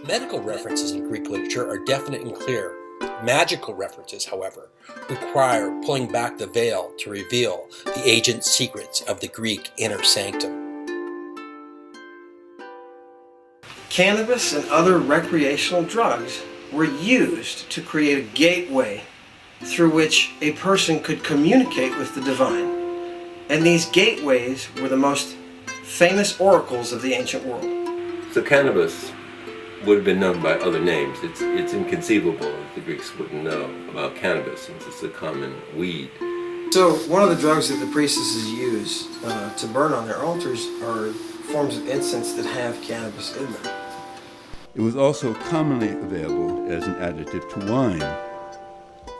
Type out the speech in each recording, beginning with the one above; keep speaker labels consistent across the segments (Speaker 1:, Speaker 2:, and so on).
Speaker 1: Medical references in Greek literature are definite and clear. Magical references, however, require pulling back the veil to reveal the ancient secrets of the Greek inner sanctum.
Speaker 2: Cannabis and other recreational drugs were used to create a gateway through which a person could communicate with the divine. And these gateways were the most famous oracles of the ancient world.
Speaker 3: So cannabis would have been known by other names. It's inconceivable that the Greeks wouldn't know about cannabis since it's a common weed.
Speaker 2: So one of the drugs that the priestesses use to burn on their altars are forms of incense that have cannabis in them.
Speaker 4: It was also commonly available as an additive to wine.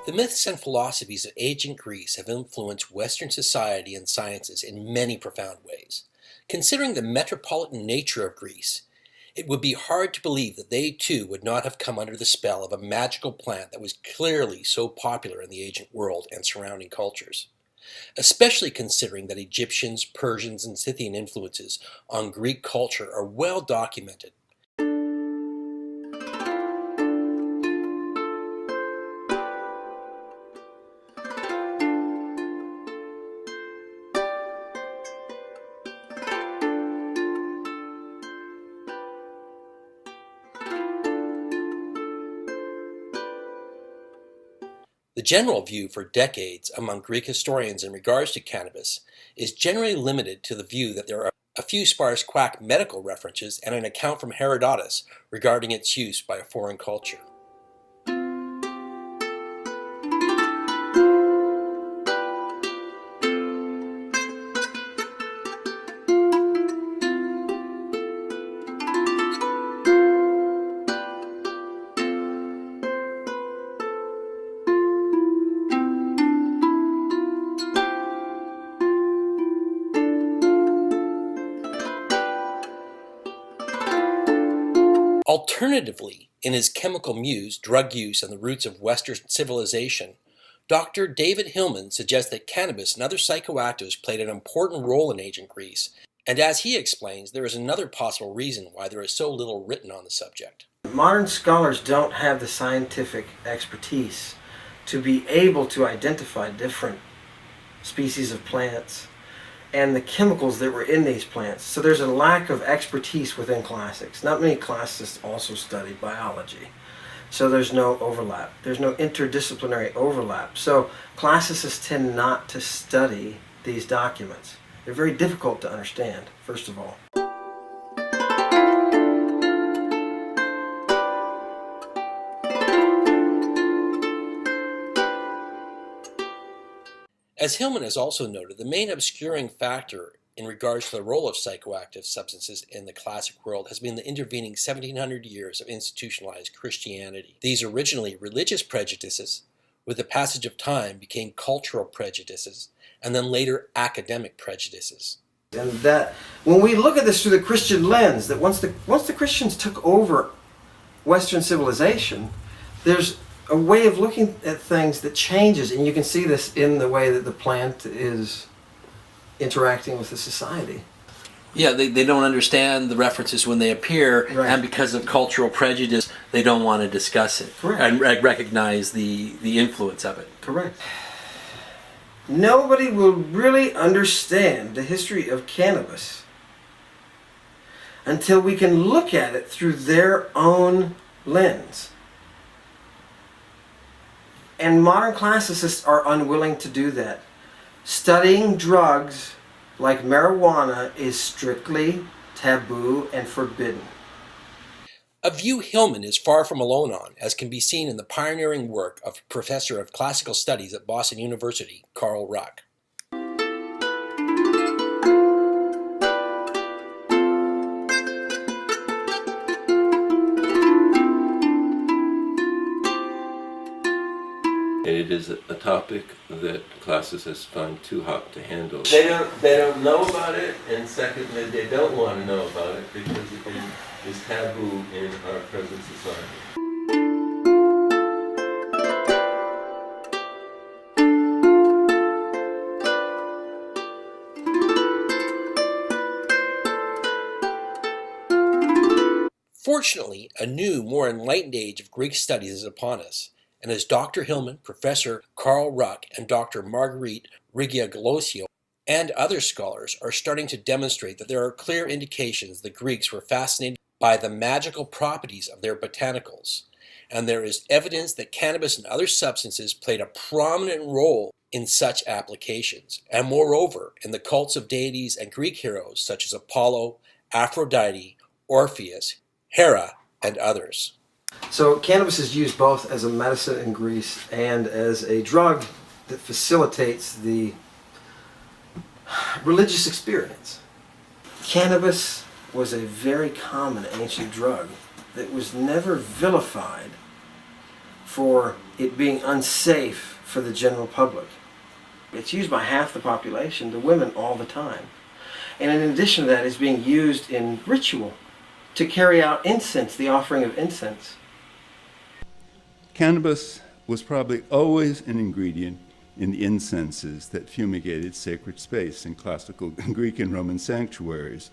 Speaker 1: The myths and philosophies of ancient Greece have influenced Western society and sciences in many profound ways. Considering the metropolitan nature of Greece, it would be hard to believe that they too would not have come under the spell of a magical plant that was clearly so popular in the ancient world and surrounding cultures. Especially considering that Egyptians, Persians, and Scythian influences on Greek culture are well documented. The general view for decades among Greek historians in regards to cannabis is generally limited to the view that there are a few sparse quack medical references and an account from Herodotus regarding its use by a foreign culture. Alternatively, in his chemical muse, Drug Use and the Roots of Western Civilization, Dr. David Hillman suggests that cannabis and other psychoactives played an important role in ancient Greece, and as he explains, there is another possible reason why there is so little written on the subject.
Speaker 2: Modern scholars don't have the scientific expertise to be able to identify different species of plants and the chemicals that were in these plants. So there's a lack of expertise within classics. Not many classicists also studied biology. So there's no overlap. There's no interdisciplinary overlap. So classicists tend not to study these documents. They're very difficult to understand, first of all.
Speaker 1: As Hillman has also noted, the main obscuring factor in regards to the role of psychoactive substances in the classic world has been the intervening 1700 years of institutionalized Christianity. These originally religious prejudices, with the passage of time, became cultural prejudices, and then later academic prejudices.
Speaker 2: And that, when we look at this through the Christian lens, that once the Christians took over Western civilization, there's a way of looking at things that changes, and you can see this in the way that the plant is interacting with the society.
Speaker 5: Yeah, they don't understand the references when they appear,
Speaker 2: right.
Speaker 5: And because of cultural prejudice, they don't want to discuss it.
Speaker 2: Correct.
Speaker 5: And recognize the influence of it.
Speaker 2: Correct. Nobody will really understand the history of cannabis until we can look at it through their own lens. And modern classicists are unwilling to do that. Studying drugs like marijuana is strictly taboo and forbidden.
Speaker 1: A view Hillman is far from alone on, as can be seen in the pioneering work of Professor of Classical Studies at Boston University, Carl Ruck.
Speaker 3: And it is a topic that classicists find too hot to handle. They don't know about it, and secondly, they don't want to know about it because it is taboo in our present society.
Speaker 1: Fortunately, a new, more enlightened age of Greek studies is upon us, and as Dr. Hillman, Professor Carl Ruck, and Dr. Marguerite Rigiaglosio and other scholars are starting to demonstrate that there are clear indications the Greeks were fascinated by the magical properties of their botanicals, and there is evidence that cannabis and other substances played a prominent role in such applications, and moreover in the cults of deities and Greek heroes such as Apollo, Aphrodite, Orpheus, Hera, and others.
Speaker 2: So cannabis is used both as a medicine in Greece and as a drug that facilitates the religious experience. Cannabis was a very common ancient drug that was never vilified for it being unsafe for the general public. It's used by half the population, the women, all the time. And in addition to that, it's being used in ritual to carry out incense, the offering of incense.
Speaker 4: Cannabis was probably always an ingredient in the incenses that fumigated sacred space in classical Greek and Roman sanctuaries.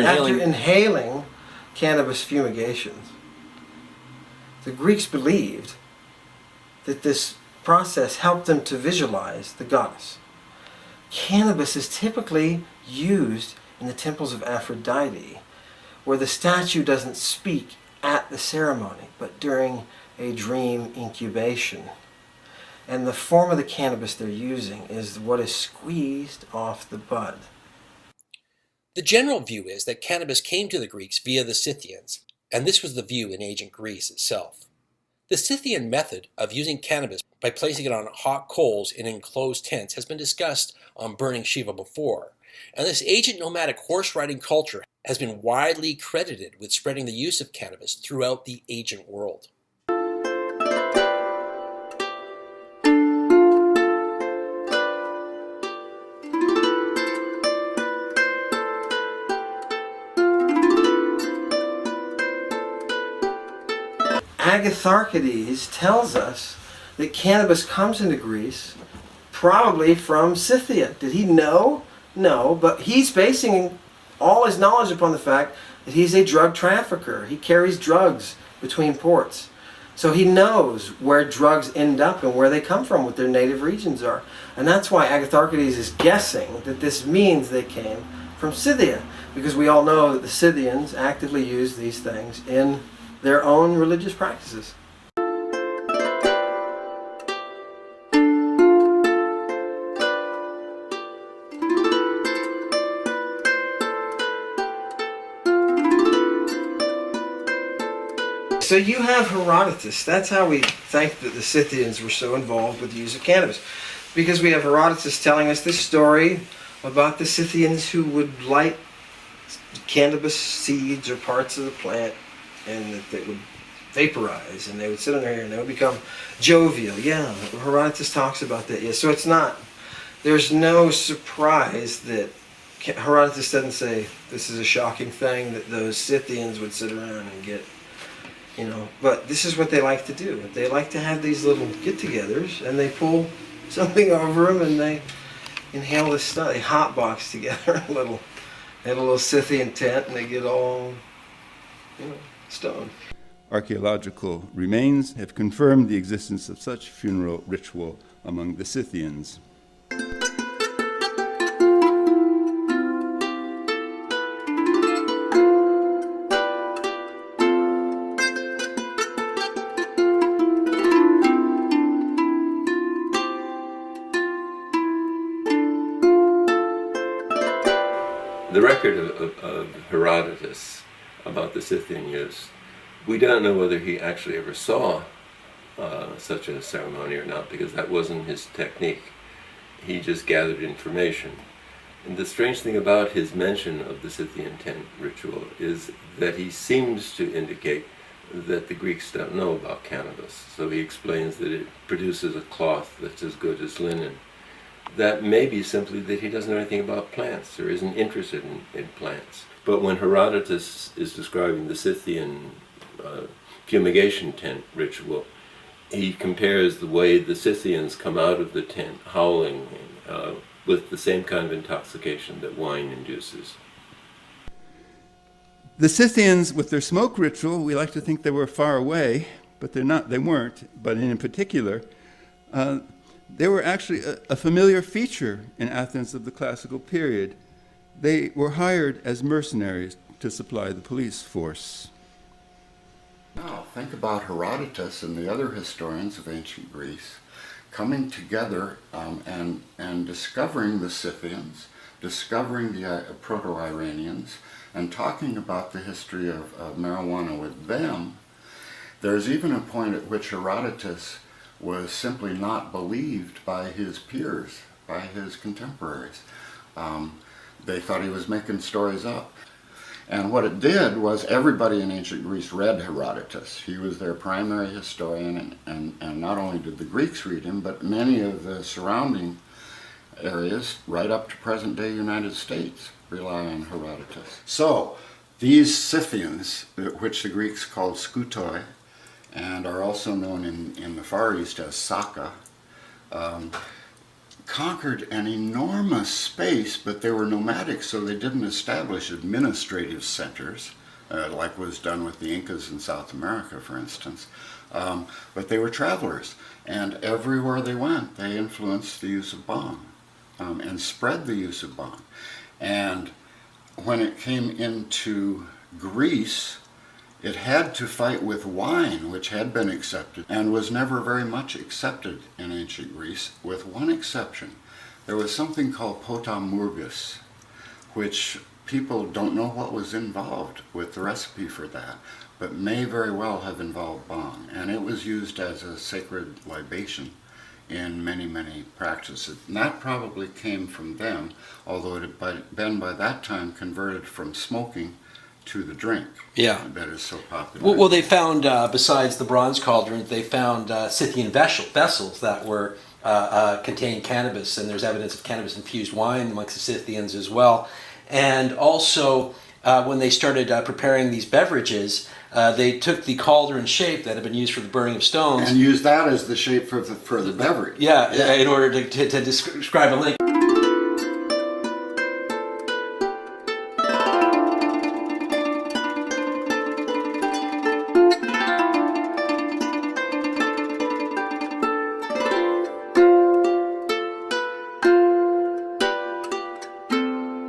Speaker 2: After inhaling cannabis fumigations, the Greeks believed that this process helped them to visualize the goddess. Cannabis is typically used in the temples of Aphrodite, where the statue doesn't speak at the ceremony, but during a dream incubation. And the form of the cannabis they're using is what is squeezed off the bud.
Speaker 1: The general view is that cannabis came to the Greeks via the Scythians, and this was the view in ancient Greece itself. The Scythian method of using cannabis by placing it on hot coals in enclosed tents has been discussed on Burning Shiva before, and this ancient nomadic horse-riding culture has been widely credited with spreading the use of cannabis throughout the ancient world.
Speaker 2: Agatharchides tells us that cannabis comes into Greece probably from Scythia. Did he know? No, but he's basing all his knowledge upon the fact that he's a drug trafficker. He carries drugs between ports. So he knows where drugs end up and where they come from, what their native regions are. And that's why Agatharchides is guessing that this means they came from Scythia, because we all know that the Scythians actively used these things in their own religious practices. So you have Herodotus. That's how we think that the Scythians were so involved with the use of cannabis. Because we have Herodotus telling us this story about the Scythians who would light cannabis seeds or parts of the plant, and that they would vaporize, and they would sit on their hair, and they would become jovial. Yeah, Herodotus talks about that. Yeah, so it's not, there's no surprise that Herodotus doesn't say this is a shocking thing that those Scythians would sit around and get, you know, but this is what they like to do. They like to have these little get-togethers, and they pull something over them, and they inhale this stuff. They hotbox together a little Scythian tent, and they get all, you know, stone.
Speaker 4: Archaeological remains have confirmed the existence of such funeral ritual among the Scythians.
Speaker 3: The record of Herodotus about the Scythian use, we don't know whether he actually ever saw such a ceremony or not, because that wasn't his technique. He just gathered information. And the strange thing about his mention of the Scythian tent ritual is that he seems to indicate that the Greeks don't know about cannabis. So he explains that it produces a cloth that's as good as linen. That may be simply that he doesn't know anything about plants or isn't interested in plants. But when Herodotus is describing the Scythian fumigation tent ritual, he compares the way the Scythians come out of the tent howling with the same kind of intoxication that wine induces.
Speaker 4: The Scythians, with their smoke ritual, we like to think they were far away, but they're not. They weren't. But in particular, they were actually a familiar feature in Athens of the classical period. They were hired as mercenaries to supply the police force.
Speaker 6: Now, think about Herodotus and the other historians of ancient Greece coming together and discovering the Scythians, discovering the Proto-Iranians, and talking about the history of marijuana with them. There's even a point at which Herodotus was simply not believed by his peers, by his contemporaries. They thought he was making stories up. And what it did was everybody in ancient Greece read Herodotus. He was their primary historian, and not only did the Greeks read him, but many of the surrounding areas, right up to present-day United States, rely on Herodotus. So these Scythians, which the Greeks called skutoi, and are also known in the Far East as Saka, conquered an enormous space, but they were nomadic, so they didn't establish administrative centers, like was done with the Incas in South America, for instance. But they were travelers, and everywhere they went, they influenced the use of bong, and spread the use of bong. And when it came into Greece, it had to fight with wine, which had been accepted and was never very much accepted in ancient Greece, with one exception. There was something called potamurgus, which people don't know what was involved with the recipe for that, but may very well have involved bong. And it was used as a sacred libation in many, many practices. And that probably came from them, although it had been by that time converted from smoking to the drink that is so popular.
Speaker 5: Well, they found, besides the bronze cauldron, they found Scythian vessels that were contained cannabis, and there's evidence of cannabis-infused wine amongst the Scythians as well. And also, when they started preparing these beverages, they took the cauldron shape that had been used for the burning of stones
Speaker 6: and used that as the shape for the beverage.
Speaker 5: Yeah, in order to describe a link.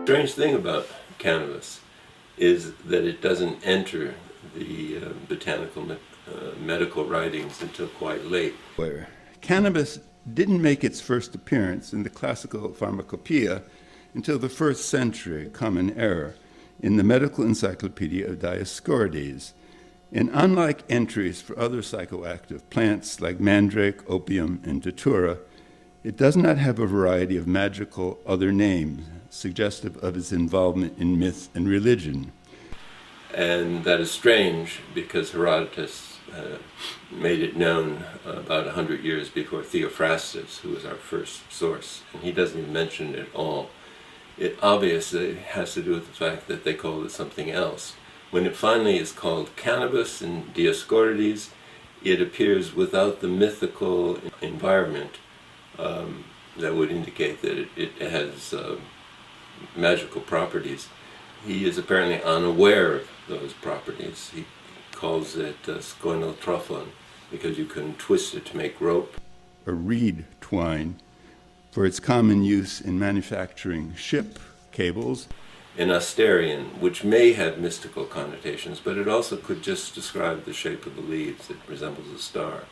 Speaker 3: Strange thing about cannabis is that it doesn't enter the botanical medical writings until quite late.
Speaker 4: Where cannabis didn't make its first appearance in the classical pharmacopoeia until the 1st century Common Era in the Medical Encyclopedia of Dioscorides. And unlike entries for other psychoactive plants like mandrake, opium, and datura, it does not have a variety of magical other names suggestive of its involvement in myth and religion.
Speaker 3: And that is strange because Herodotus made it known about 100 years before Theophrastus, who was our first source, and he doesn't even mention it at all. It obviously has to do with the fact that they called it something else. When it finally is called cannabis in Dioscorides, it appears without the mythical environment that would indicate that it has magical properties. He is apparently unaware of those properties. He calls it skoinotrophon because you can twist it to make rope.
Speaker 4: A reed twine for its common use in manufacturing ship cables.
Speaker 3: An asterion, which may have mystical connotations, but it also could just describe the shape of the leaves. It resembles a star.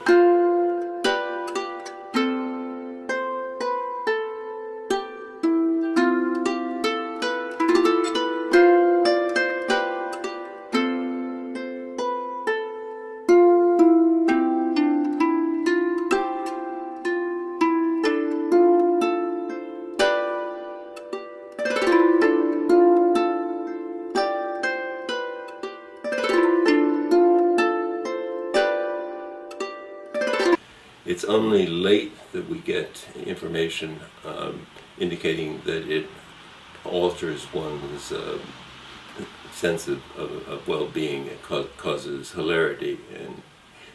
Speaker 3: It's only late that we get information indicating that it alters one's sense of well-being. It causes hilarity, and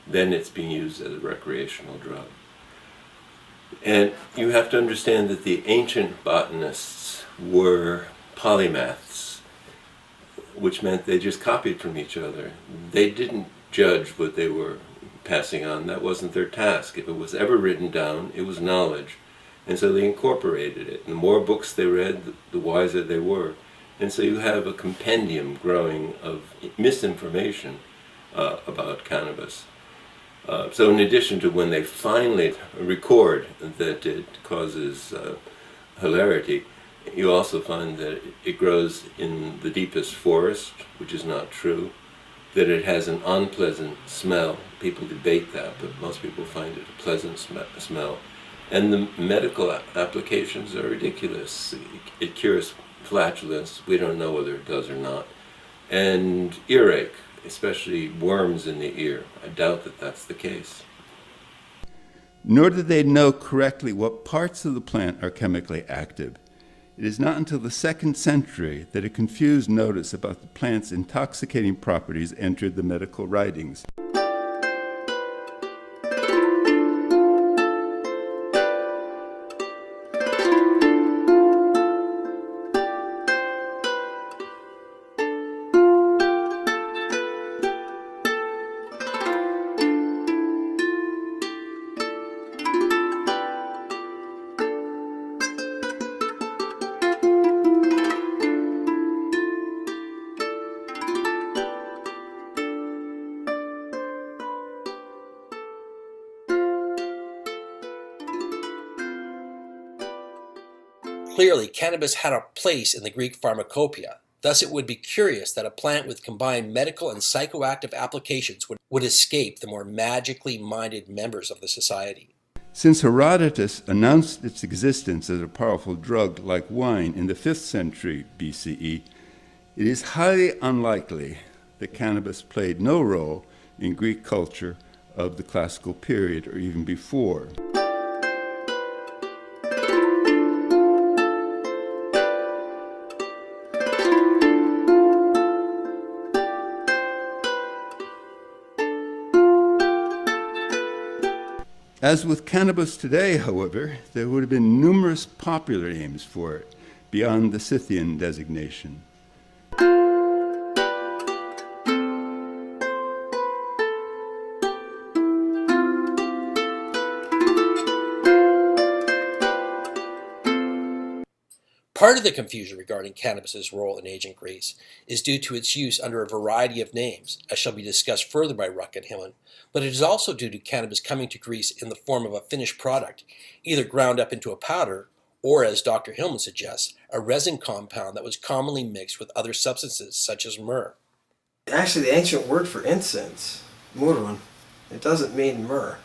Speaker 3: then it's being used as a recreational drug. And you have to understand that the ancient botanists were polymaths, which meant they just copied from each other. They didn't judge what they were passing on. That wasn't their task. If it was ever written down, it was knowledge. And so they incorporated it. And the more books they read, the wiser they were. And so you have a compendium growing of misinformation about cannabis. So in addition to when they finally record that it causes hilarity, you also find that it grows in the deepest forest, which is not true, that it has an unpleasant smell. People debate that, but most people find it a pleasant smell. And the medical applications are ridiculous. It cures flatulence. We don't know whether it does or not. And earache, especially worms in the ear. I doubt that that's the case.
Speaker 4: Nor did they know correctly what parts of the plant are chemically active. It is not until the 2nd century that a confused notice about the plant's intoxicating properties entered the medical writings.
Speaker 1: Clearly, cannabis had a place in the Greek pharmacopoeia. Thus, it would be curious that a plant with combined medical and psychoactive applications would escape the more magically minded members of the society.
Speaker 4: Since Herodotus announced its existence as a powerful drug like wine in the 5th century BCE, it is highly unlikely that cannabis played no role in Greek culture of the classical period or even before. As with cannabis today, however, there would have been numerous popular names for it beyond the Scythian designation.
Speaker 1: Part of the confusion regarding cannabis's role in ancient Greece is due to its use under a variety of names, as shall be discussed further by Ruck and Hillman, but it is also due to cannabis coming to Greece in the form of a finished product, either ground up into a powder, or as Dr. Hillman suggests, a resin compound that was commonly mixed with other substances such as myrrh.
Speaker 2: Actually, the ancient word for incense, murun, it doesn't mean myrrh.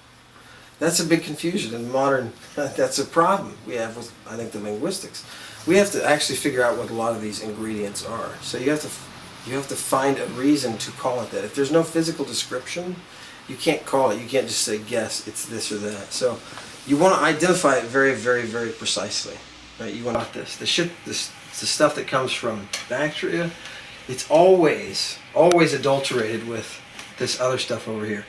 Speaker 2: That's a big confusion in modern, that's a problem we have with, I think, the linguistics. We have to actually figure out what a lot of these ingredients are. So you have to find a reason to call it that. If there's no physical description, you can't call it. You can't just say, guess, it's this or that. So you want to identify it very, very, very precisely. Right? You want this. The stuff that comes from bacteria, it's always adulterated with this other stuff over here.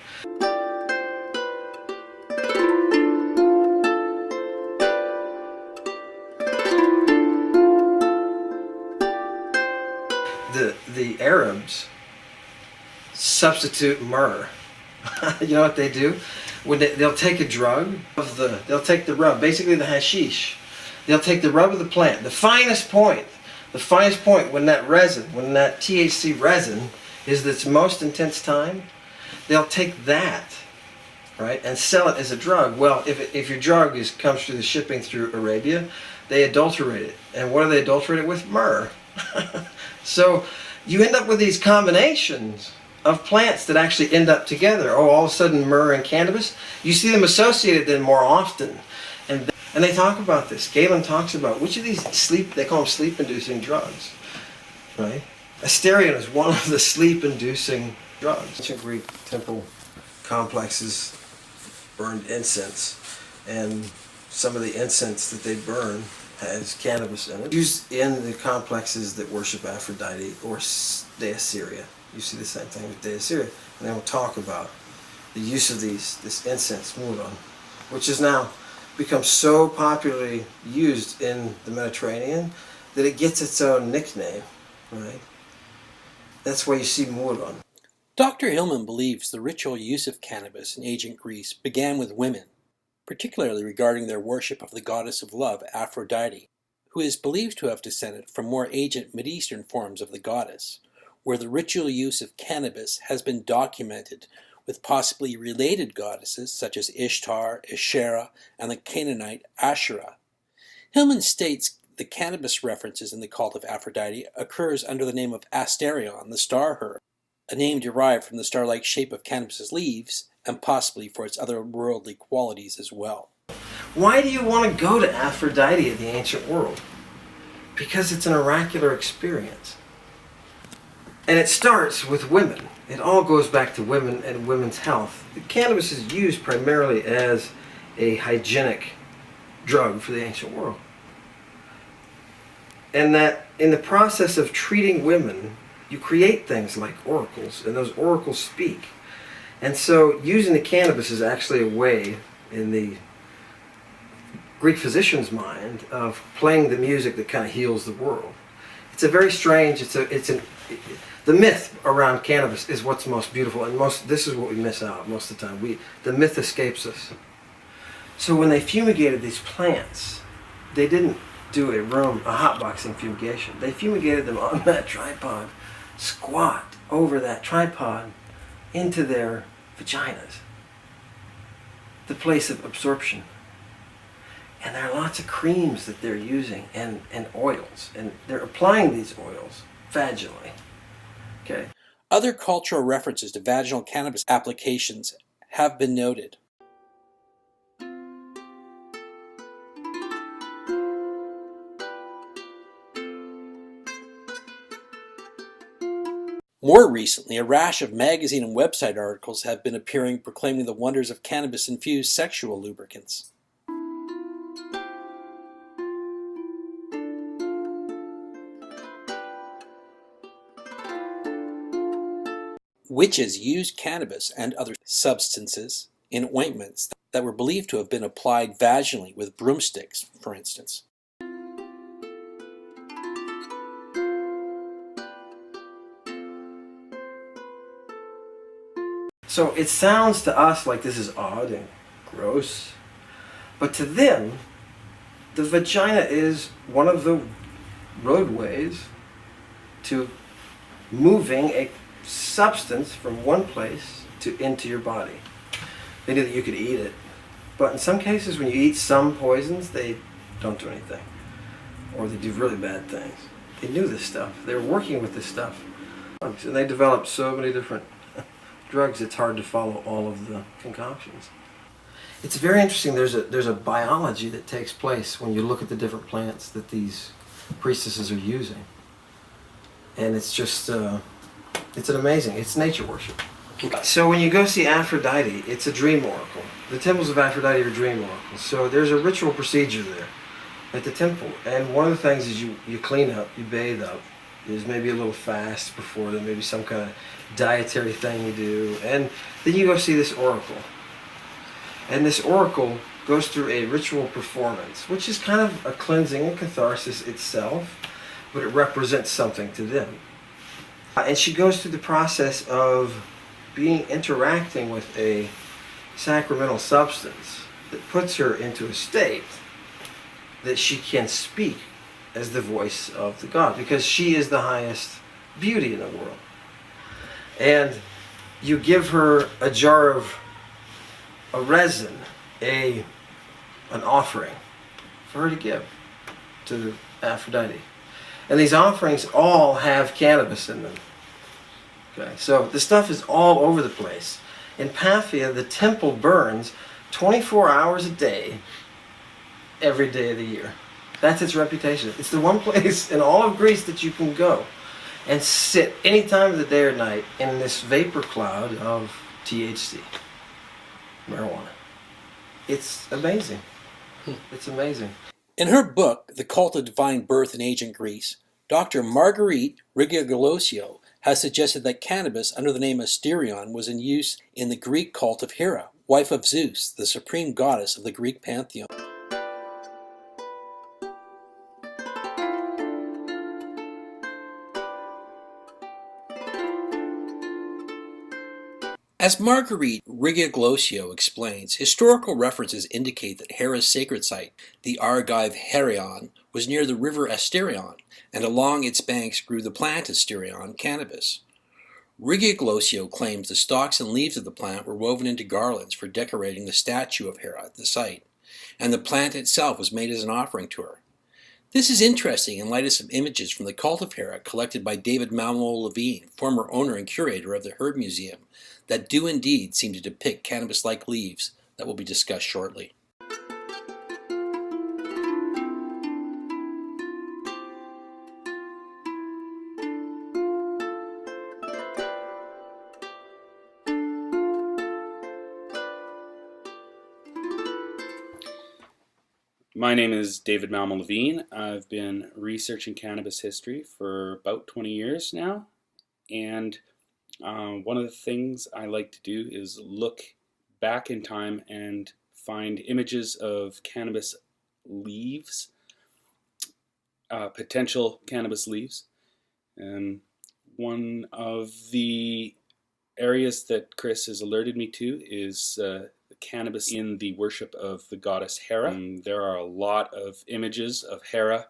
Speaker 2: The Arabs substitute myrrh. You know what they do? When they'll take a drug they'll take the rub, basically the hashish. They'll take the rub of the plant, the finest point when that resin, when that THC resin is its most intense time, they'll take that, right, and sell it as a drug. Well, if your drug comes through the shipping through Arabia, they adulterate it. And what do they adulterate it with? Myrrh. So you end up with these combinations of plants that actually end up together. Oh, all of a sudden myrrh and cannabis. You see them associated then more often. And they talk about this. Galen talks about which of these they call them sleep-inducing drugs. Right? Asterion is one of the sleep-inducing drugs. Ancient Greek temple complexes burned incense. And some of the incense that they burn has cannabis in it, used in the complexes that worship Aphrodite or Dea Syria. You see the same thing with Dea Syria. And then we'll talk about the use of this incense, muron, which has now become so popularly used in the Mediterranean that it gets its own nickname, right? That's why you see muron.
Speaker 1: Dr. Hillman believes the ritual use of cannabis in ancient Greece began with women, particularly regarding their worship of the goddess of love, Aphrodite, who is believed to have descended from more ancient Mideastern forms of the goddess, where the ritual use of cannabis has been documented with possibly related goddesses such as Ishtar, Asherah, and the Canaanite Asherah. Hillman states the cannabis references in the cult of Aphrodite occurs under the name of Asterion, the star her, a name derived from the star-like shape of cannabis's leaves, and possibly for its otherworldly qualities as well.
Speaker 2: Why do you want to go to Aphrodite in the ancient world? Because it's an oracular experience. And it starts with women. It all goes back to women and women's health. The cannabis is used primarily as a hygienic drug for the ancient world. And that in the process of treating women, you create things like oracles, and those oracles speak. And so using the cannabis is actually a way, in the Greek physician's mind, of playing the music that kind of heals the world. It's a very strange, the myth around cannabis is what's most beautiful, and this is what we miss out most of the time. The myth escapes us. So when they fumigated these plants, they didn't do a hotboxing fumigation. They fumigated them on that tripod, squat over that tripod into their vaginas, the place of absorption. And there are lots of creams that they're using and oils, and they're applying these oils vaginally. Okay.
Speaker 1: Other cultural references to vaginal cannabis applications have been noted. More recently, a rash of magazine and website articles have been appearing proclaiming the wonders of cannabis-infused sexual lubricants. Witches used cannabis and other substances in ointments that were believed to have been applied vaginally with broomsticks, for instance.
Speaker 2: So it sounds to us like this is odd and gross, but to them, the vagina is one of the roadways to moving a substance from one place into your body. They knew that you could eat it, but in some cases when you eat some poisons, they don't do anything, or they do really bad things. They knew this stuff. They were working with this stuff, and they developed so many different drugs, it's hard to follow all of the concoctions. It's very interesting. There's a biology that takes place when you look at the different plants that these priestesses are using, and it's just it's nature worship. So when you go see Aphrodite, it's a dream oracle. The temples of Aphrodite are dream oracles. So there's a ritual procedure there at the temple, and one of the things is you clean up, you bathe up. There's maybe a little fast before, there may be some kind of dietary thing you do, and then you go see this oracle. And this oracle goes through a ritual performance, which is kind of a cleansing and catharsis itself, but it represents something to them. And she goes through the process of interacting with a sacramental substance that puts her into a state that she can speak as the voice of the god, because she is the highest beauty in the world. And you give her a jar of a resin, an offering for her to give to Aphrodite. And these offerings all have cannabis in them. Okay, so the stuff is all over the place. In Paphia, the temple burns 24 hours a day, every day of the year. That's its reputation. It's the one place in all of Greece that you can go and sit any time of the day or night in this vapor cloud of THC, marijuana. It's amazing. It's amazing.
Speaker 1: In her book, The Cult of Divine Birth in Ancient Greece, Dr. Marguerite Rigoglosio has suggested that cannabis under the name Asterion was in use in the Greek cult of Hera, wife of Zeus, the supreme goddess of the Greek pantheon. As Marguerite Rigoglosio explains, historical references indicate that Hera's sacred site, the Argive Herion, was near the river Asterion, and along its banks grew the plant Asterion, cannabis. Rigoglosio claims the stalks and leaves of the plant were woven into garlands for decorating the statue of Hera at the site, and the plant itself was made as an offering to her. This is interesting in light of some images from the cult of Hera collected by David Malmo Levine, former owner and curator of the Herb Museum, that do indeed seem to depict cannabis-like leaves that will be discussed shortly.
Speaker 7: My name is David Malmo Levine. I've been researching cannabis history for about 20 years now, and one of the things I like to do is look back in time and find images of cannabis leaves, potential cannabis leaves. And one of the areas that Chris has alerted me to is cannabis in the worship of the goddess Hera. There are a lot of images of Hera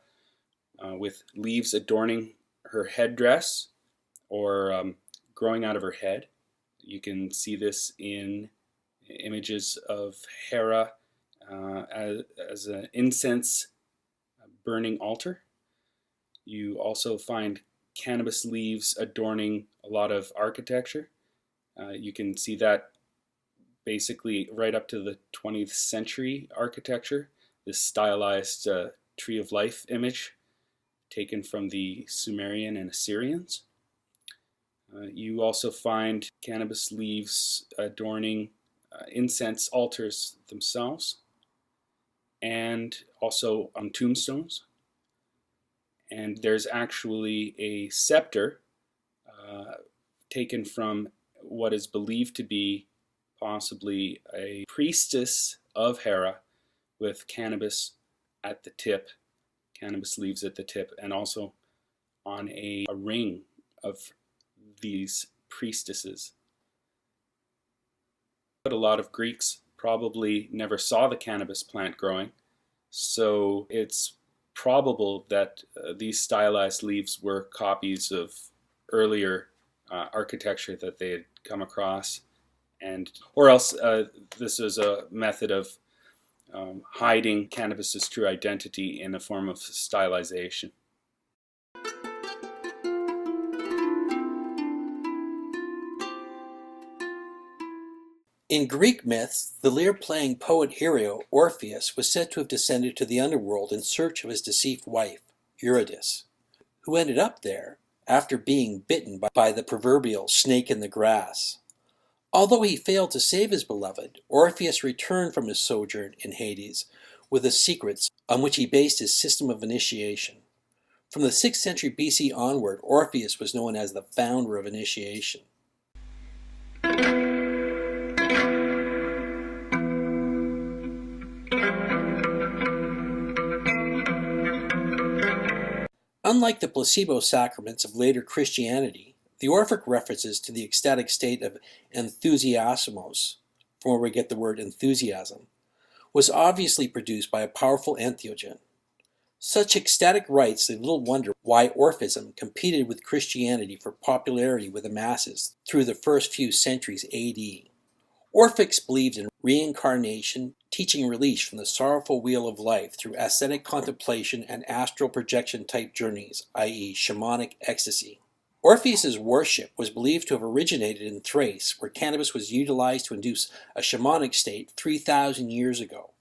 Speaker 7: with leaves adorning her headdress or growing out of her head. You can see this in images of Hera as an incense burning altar. You also find cannabis leaves adorning a lot of architecture. You can see that basically right up to the 20th century architecture, this stylized tree of life image taken from the Sumerian and Assyrians. You also find cannabis leaves adorning incense altars themselves, and also on tombstones. And there's actually a scepter taken from what is believed to be possibly a priestess of Hera with cannabis at the tip, cannabis leaves at the tip, and also on a ring of these priestesses. But a lot of Greeks probably never saw the cannabis plant growing, so it's probable that these stylized leaves were copies of earlier architecture that they had come across, or else this is a method of hiding cannabis's true identity in a form of stylization.
Speaker 1: In Greek myths, the lyre-playing poet hero Orpheus was said to have descended to the underworld in search of his deceased wife, Eurydice, who ended up there after being bitten by the proverbial snake in the grass. Although he failed to save his beloved, Orpheus returned from his sojourn in Hades with the secrets on which he based his system of initiation. From the 6th century BC onward, Orpheus was known as the founder of initiation. Unlike the placebo sacraments of later Christianity, the Orphic references to the ecstatic state of enthusiasmos, from where we get the word enthusiasm, was obviously produced by a powerful entheogen. Such ecstatic rites leave little wonder why Orphism competed with Christianity for popularity with the masses through the first few centuries AD. Orphics believed in reincarnation, teaching release from the sorrowful wheel of life through ascetic contemplation and astral projection type journeys, i.e. shamanic ecstasy. Orpheus's worship was believed to have originated in Thrace, where cannabis was utilized to induce a shamanic state 3,000 years ago.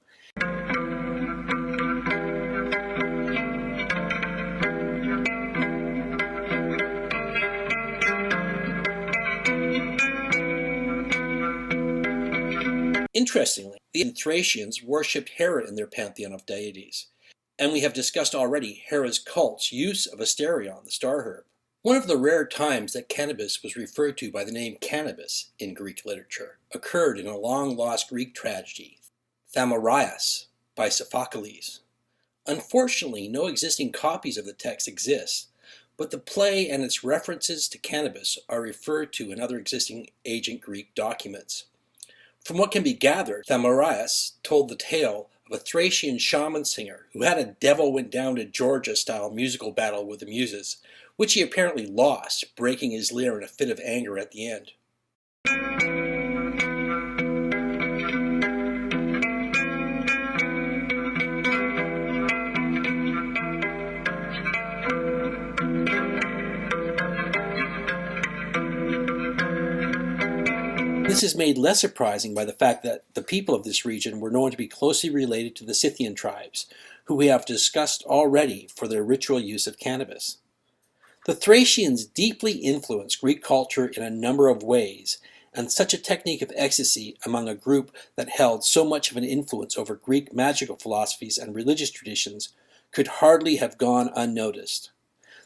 Speaker 1: Interestingly, the Thracians worshipped Hera in their pantheon of deities, And we have discussed already Hera's cult's use of asterion, the star herb. One of the rare times that cannabis was referred to by the name Cannabis in Greek literature occurred in a long-lost Greek tragedy, Thamarias, by Sophocles. Unfortunately, no existing copies of the text exist, but the play and its references to cannabis are referred to in other existing ancient Greek documents. From what can be gathered, Thamarias told the tale of a Thracian shaman singer who had a devil went down to Georgia-style musical battle with the muses, which he apparently lost, breaking his lyre in a fit of anger at the end. This is made less surprising by the fact that the people of this region were known to be closely related to the Scythian tribes, who we have discussed already for their ritual use of cannabis. The Thracians deeply influenced Greek culture in a number of ways, and such a technique of ecstasy among a group that held so much of an influence over Greek magical philosophies and religious traditions could hardly have gone unnoticed.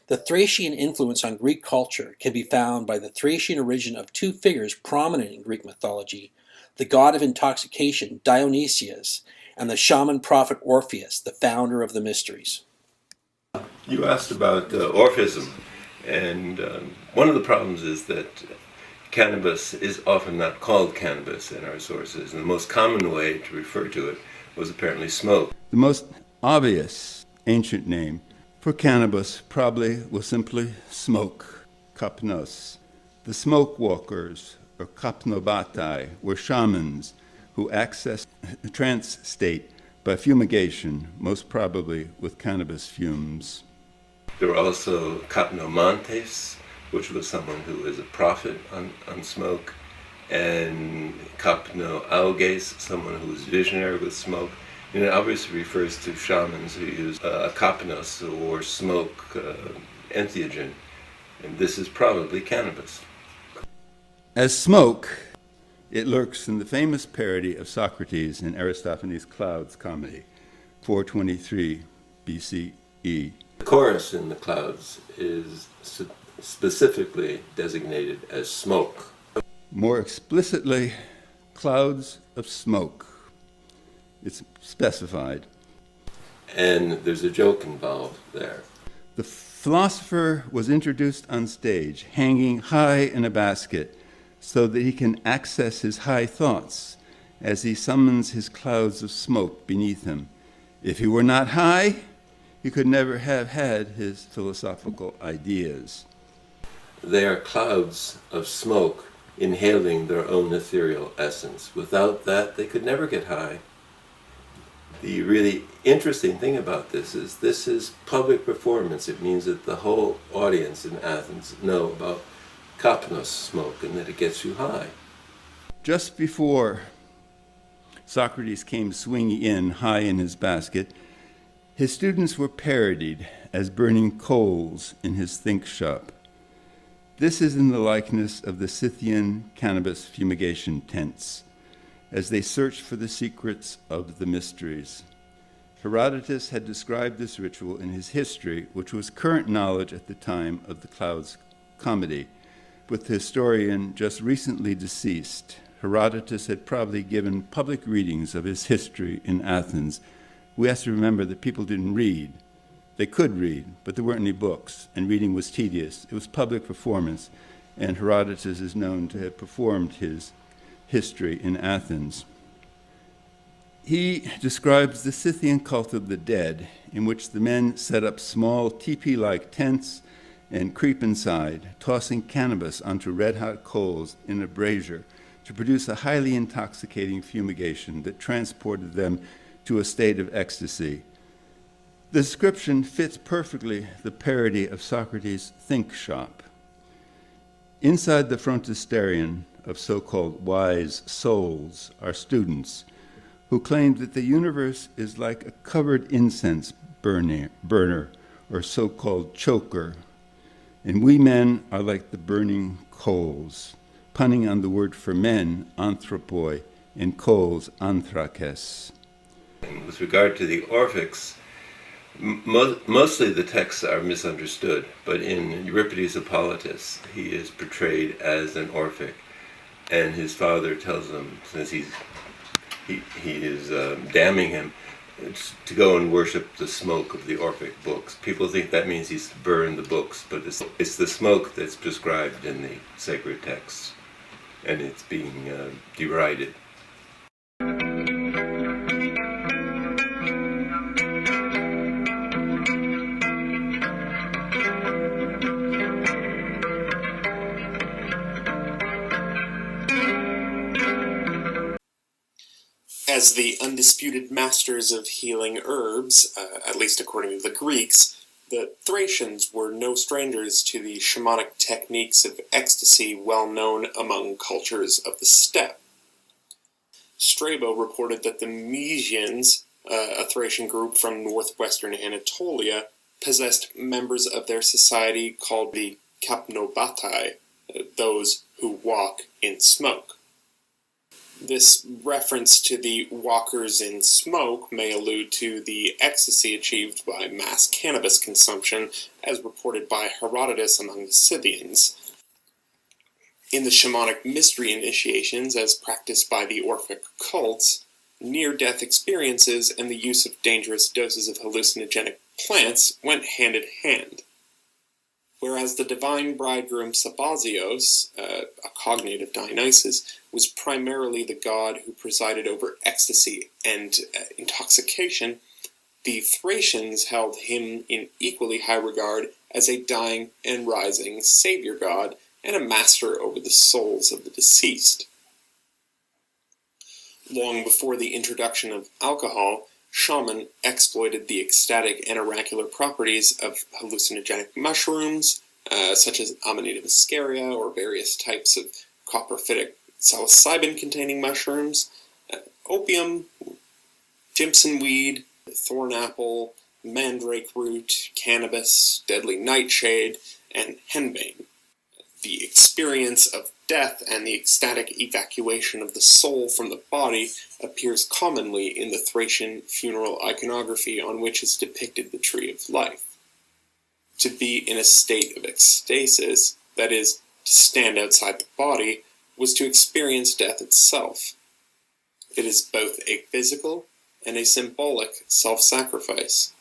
Speaker 1: The Thracian influence on Greek culture can be found by the Thracian origin of two figures prominent in Greek mythology, the god of intoxication Dionysus and the shaman prophet Orpheus, the founder of the mysteries.
Speaker 3: You asked about Orphism, and one of the problems is that cannabis is often not called cannabis in our sources, and the most common way to refer to it was apparently smoke.
Speaker 4: The most obvious ancient name for cannabis probably was simply smoke, kapnos. The smoke walkers, or Kapnobatai, were shamans who accessed a trance state by fumigation, most probably with cannabis fumes.
Speaker 3: There were also Kapnomanteion, which was someone who was a prophet on smoke, and Kapnobatai, someone who was visionary with smoke. And it obviously refers to shamans who use a kapnos, or smoke entheogen, and this is probably cannabis.
Speaker 4: As smoke, it lurks in the famous parody of Socrates in Aristophanes' Clouds comedy, 423 BCE.
Speaker 3: The chorus in the Clouds is specifically designated as smoke.
Speaker 4: More explicitly, clouds of smoke. It's specified.
Speaker 3: And there's a joke involved there.
Speaker 4: The philosopher was introduced on stage, hanging high in a basket, so that he can access his high thoughts as he summons his clouds of smoke beneath him. If he were not high, he could never have had his philosophical ideas.
Speaker 3: They are clouds of smoke inhaling their own ethereal essence. Without that, they could never get high. The really interesting thing about this is public performance. It means that the whole audience in Athens know about kapnos smoke and that it gets you high.
Speaker 4: Just before Socrates came swinging in high in his basket, his students were parodied as burning coals in his think shop. This is in the likeness of the Scythian cannabis fumigation tents, as they searched for the secrets of the mysteries. Herodotus had described this ritual in his history, which was current knowledge at the time of the Clouds comedy. With the historian just recently deceased, Herodotus had probably given public readings of his history in Athens. We have to remember that people didn't read. They could read, but there weren't any books, and reading was tedious. It was public performance, and Herodotus is known to have performed his history in Athens. He describes the Scythian cult of the dead, in which the men set up small teepee-like tents and creep inside, tossing cannabis onto red-hot coals in a brazier to produce a highly intoxicating fumigation that transported them to a state of ecstasy. The description fits perfectly the parody of Socrates' think shop. Inside the frontisterion of so-called wise souls are students who claim that the universe is like a covered incense burner or so-called choker, and we men are like the burning coals, punning on the word for men, anthropoi, and coals, anthrakes.
Speaker 3: With regard to the Orphics, Mostly the texts are misunderstood, but in Euripides of Politis, he is portrayed as an Orphic, and his father tells him, since he is damning him, to go and worship the smoke of the Orphic books. People think that means he's to burn the books, but it's the smoke that's prescribed in the sacred texts, and it's being derided.
Speaker 8: As the undisputed masters of healing herbs, at least according to the Greeks, the Thracians were no strangers to the shamanic techniques of ecstasy well known among cultures of the steppe. Strabo reported that the Mysians, a Thracian group from northwestern Anatolia, possessed members of their society called the Kapnobatai, those who walk in smoke. This reference to the walkers in smoke may allude to the ecstasy achieved by mass cannabis consumption, as reported by Herodotus among the Scythians. In the shamanic mystery initiations, as practiced by the Orphic cults, near-death experiences and the use of dangerous doses of hallucinogenic plants went hand in hand. Whereas the divine bridegroom Sabazios, a cognate of Dionysus, was primarily the god who presided over ecstasy and intoxication, the Thracians held him in equally high regard as a dying and rising savior god and a master over the souls of the deceased. Long before the introduction of alcohol, shaman exploited the ecstatic and oracular properties of hallucinogenic mushrooms, such as Amanita muscaria or various types of coprophytic psilocybin-containing mushrooms, opium, Jimson weed, thornapple, mandrake root, cannabis, deadly nightshade, and henbane. The experience of death and the ecstatic evacuation of the soul from the body appears commonly in the Thracian funeral iconography on which is depicted the Tree of Life. To be in a state of ecstasis, that is, to stand outside the body, was to experience death itself. It is both a physical and a symbolic self-sacrifice.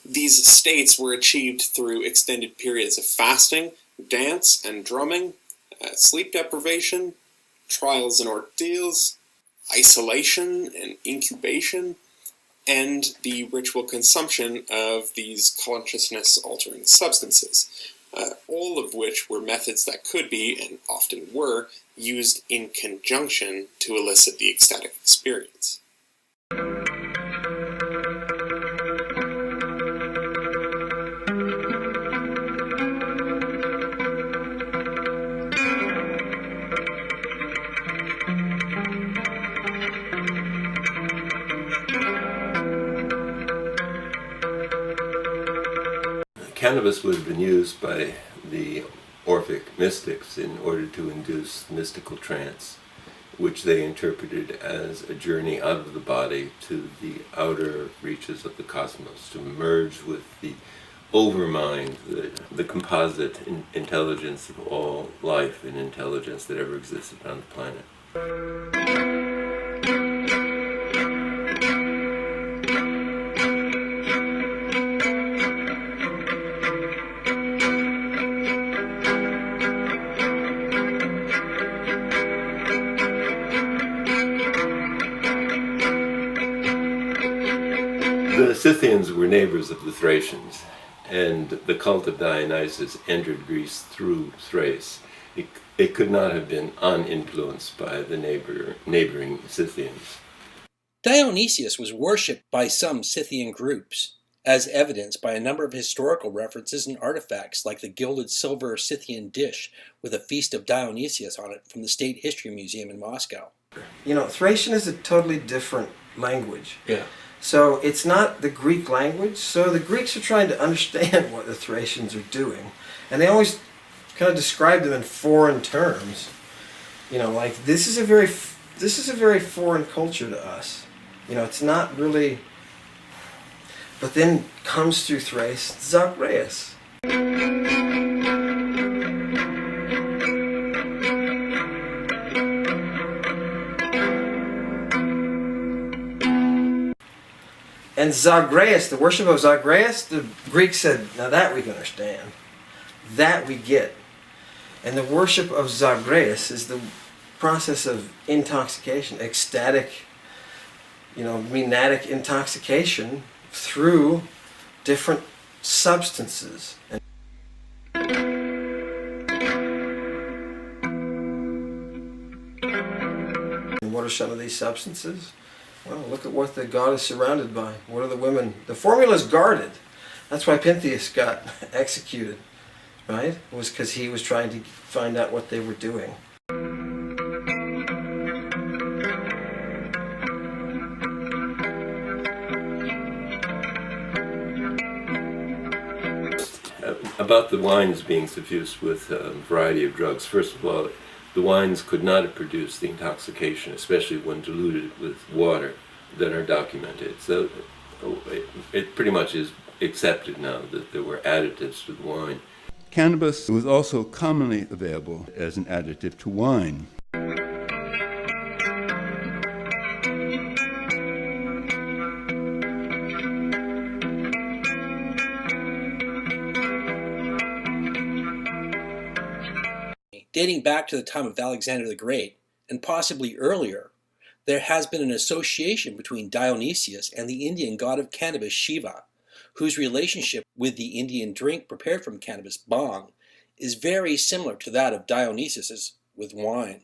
Speaker 8: These states were achieved through extended periods of fasting, dance and drumming, sleep deprivation, trials and ordeals, isolation and incubation, and the ritual consumption of these consciousness-altering substances, all of which were methods that could be, and often were, used in conjunction to elicit the ecstatic experience.
Speaker 3: Cannabis would have been used by the Orphic mystics in order to induce mystical trance, which they interpreted as a journey out of the body to the outer reaches of the cosmos, to merge with the overmind, the composite intelligence of all life and intelligence that ever existed on the planet. The Scythians were neighbors of the Thracians, and the cult of Dionysus entered Greece through Thrace. It could not have been uninfluenced by the neighboring Scythians.
Speaker 1: Dionysus was worshipped by some Scythian groups, as evidenced by a number of historical references and artifacts like the gilded silver Scythian dish with a feast of Dionysius on it from the State History Museum in Moscow.
Speaker 2: You know, Thracian is a totally different language.
Speaker 1: Yeah.
Speaker 2: So it's not the Greek language. So the Greeks are trying to understand what the Thracians are doing. And they always kind of describe them in foreign terms. You know, like this is a very foreign culture to us. You know, it's not really But then comes through Thrace Zagreus. And Zagreus, the worship of Zagreus, the Greeks said, now that we can understand. That we get. And the worship of Zagreus is the process of intoxication, ecstatic, menadic intoxication through different substances. And what are some of these substances? Well, look at what the god is surrounded by. What are the women? The formula is guarded. That's why Pentheus got executed, right? It was because he was trying to find out what they were doing.
Speaker 3: About the wines being suffused with a variety of drugs. First of all, the wines could not have produced the intoxication, especially when diluted with water, that are documented. So it pretty much is accepted now that there were additives to the wine.
Speaker 4: Cannabis was also commonly available as an additive to wine.
Speaker 1: Dating back to the time of Alexander the Great, and possibly earlier, there has been an association between Dionysus and the Indian god of cannabis, Shiva, whose relationship with the Indian drink prepared from cannabis, bhang, is very similar to that of Dionysus's with wine.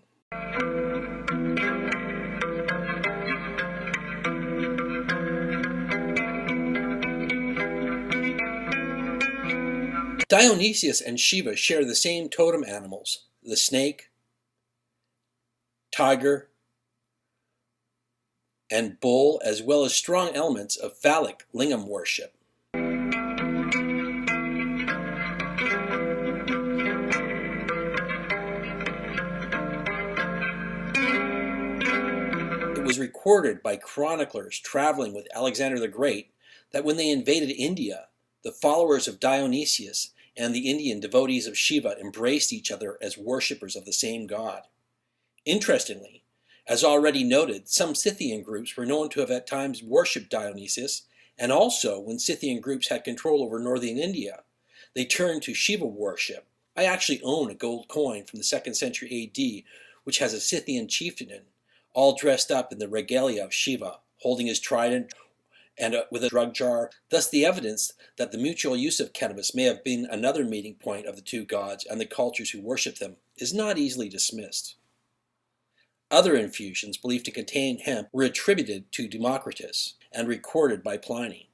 Speaker 1: Dionysus and Shiva share the same totem animals, the snake, tiger, and bull, as well as strong elements of phallic lingam worship. It was recorded by chroniclers traveling with Alexander the Great that when they invaded India, the followers of Dionysius and the Indian devotees of Shiva embraced each other as worshippers of the same god. Interestingly, as already noted, some Scythian groups were known to have at times worshipped Dionysus, and also when Scythian groups had control over northern India, they turned to Shiva worship. I actually own a gold coin from the 2nd century AD, which has a Scythian chieftain, all dressed up in the regalia of Shiva, holding his trident and with a drug jar, thus the evidence that the mutual use of cannabis may have been another meeting point of the two gods and the cultures who worship them is not easily dismissed. Other infusions believed to contain hemp were attributed to Democritus and recorded by Pliny.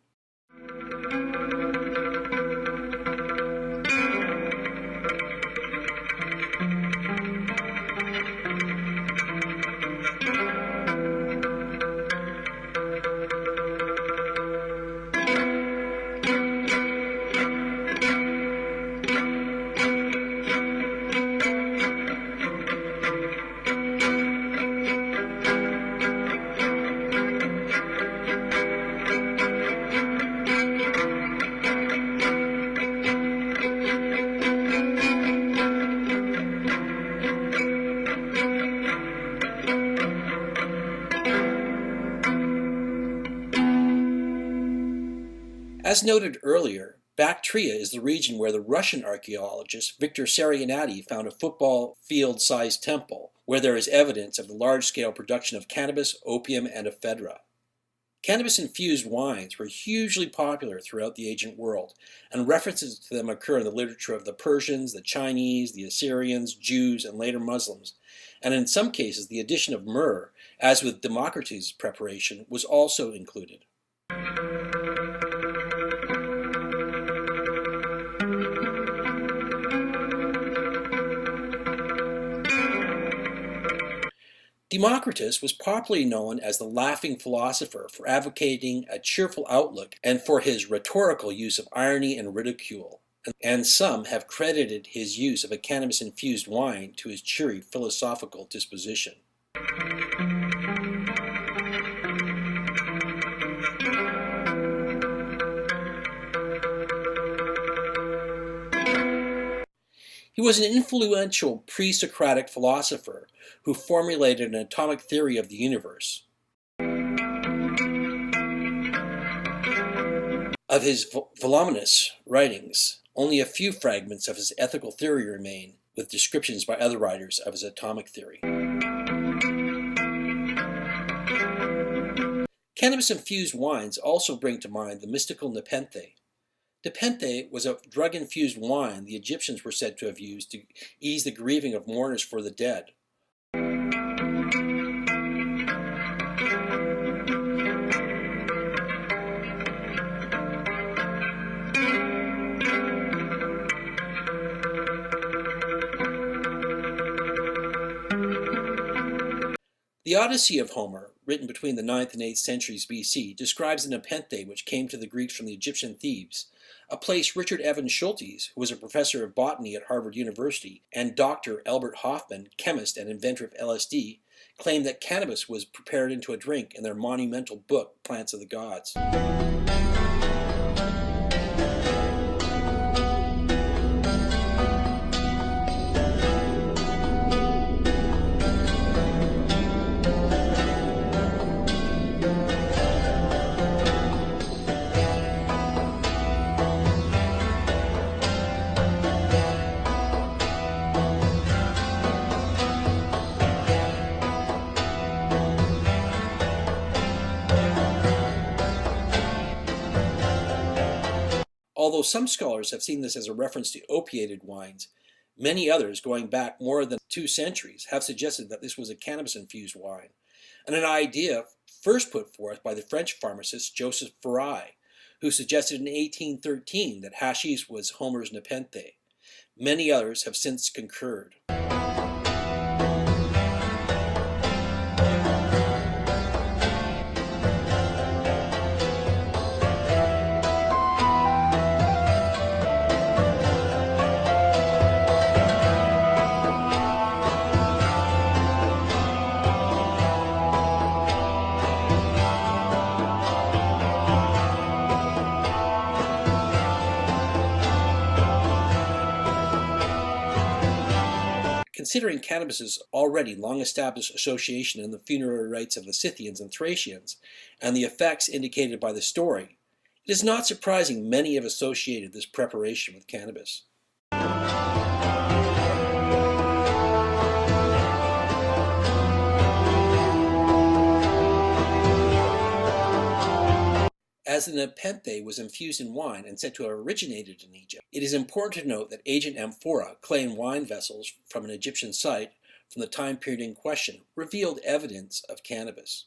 Speaker 1: As noted earlier, Bactria is the region where the Russian archaeologist Victor Sarianati found a football field-sized temple, where there is evidence of the large-scale production of cannabis, opium, and ephedra. Cannabis-infused wines were hugely popular throughout the ancient world, and references to them occur in the literature of the Persians, the Chinese, the Assyrians, Jews, and later Muslims, and in some cases the addition of myrrh, as with Democritus' preparation, was also included. Democritus was popularly known as the laughing philosopher for advocating a cheerful outlook and for his rhetorical use of irony and ridicule, and some have credited his use of a cannabis-infused wine to his cheery philosophical disposition. He was an influential pre-Socratic philosopher who formulated an atomic theory of the universe. Of his voluminous writings, only a few fragments of his ethical theory remain, with descriptions by other writers of his atomic theory. Cannabis-infused wines also bring to mind the mystical nepenthe. Nepenthe was a drug-infused wine the Egyptians were said to have used to ease the grieving of mourners for the dead. The Odyssey of Homer, written between the 9th and 8th centuries BC, describes a nepenthe which came to the Greeks from the Egyptian Thebes, a place Richard Evans Schultes, who was a professor of botany at Harvard University, and Dr. Albert Hofmann, chemist and inventor of LSD, claimed that cannabis was prepared into a drink in their monumental book, Plants of the Gods. Although some scholars have seen this as a reference to opiated wines, many others, going back more than 2 centuries, have suggested that this was a cannabis-infused wine, and an idea first put forth by the French pharmacist Joseph Farai, who suggested in 1813 that hashish was Homer's nepenthe. Many others have since concurred. Considering cannabis's already long-established association in the funerary rites of the Scythians and Thracians, and the effects indicated by the story, it is not surprising many have associated this preparation with cannabis. As the nepenthe was infused in wine and said to have originated in Egypt, it is important to note that ancient amphora, clay and wine vessels from an Egyptian site from the time period in question, revealed evidence of cannabis.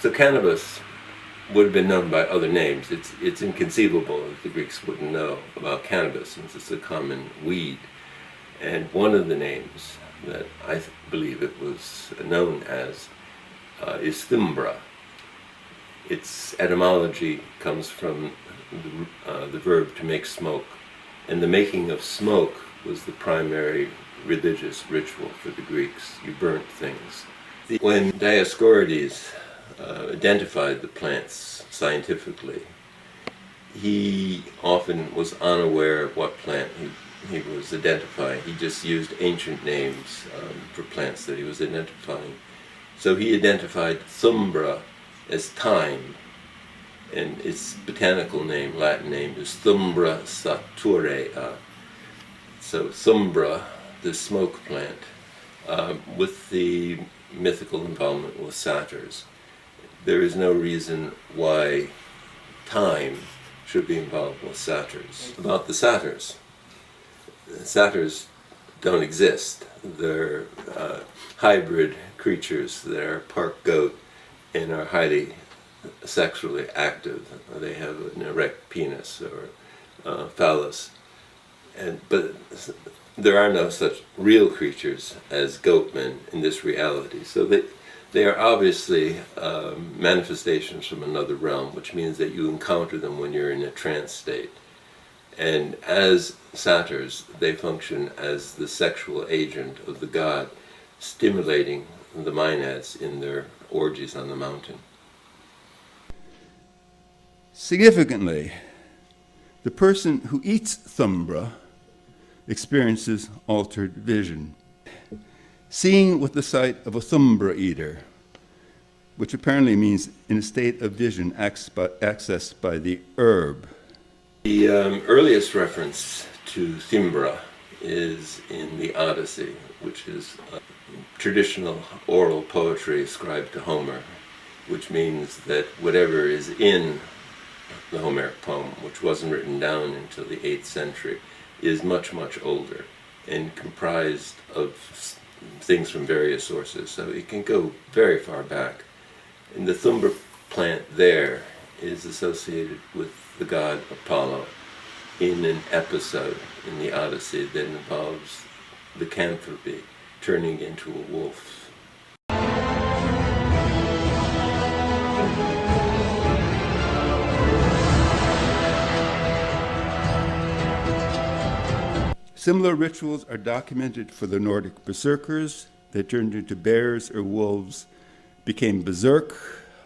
Speaker 3: So cannabis would have been known by other names. It's inconceivable that the Greeks wouldn't know about cannabis, since it's a common weed. And one of the names that I believe it was known as is thumbra. Its etymology comes from the verb to make smoke, and the making of smoke was the primary religious ritual for the Greeks. You burnt things. When Dioscorides identified the plants scientifically, he often was unaware of what plant he was identifying. He just used ancient names for plants that he was identifying. So he identified thumbra as thyme, and its botanical name, Latin name, is Thumbra saturea. So thumbra, the smoke plant, with the mythical involvement with satyrs. There is no reason why thyme should be involved with satyrs. About the satyrs don't exist. They're hybrid creatures that are part goat and are highly sexually active. They have an erect penis or phallus, but there are no such real creatures as goatmen in this reality. So they are obviously manifestations from another realm, which means that you encounter them when you're in a trance state. And as satyrs, they function as the sexual agent of the god, stimulating the maenads in their orgies on the mountain.
Speaker 4: Significantly, the person who eats thumbra experiences altered vision. Seeing with the sight of a thumbra eater, which apparently means in a state of vision accessed by the herb.
Speaker 3: The earliest reference to Thimbra is in the Odyssey, which is traditional oral poetry ascribed to Homer, which means that whatever is in the Homeric poem, which wasn't written down until the 8th century, is much, much older and comprised of things from various sources. So it can go very far back. And the Thumbra plant there is associated with the god Apollo in an episode in the Odyssey that involves lycanthropy turning into a wolf.
Speaker 4: Similar rituals are documented for the Nordic berserkers. They turned into bears or wolves, became berserk,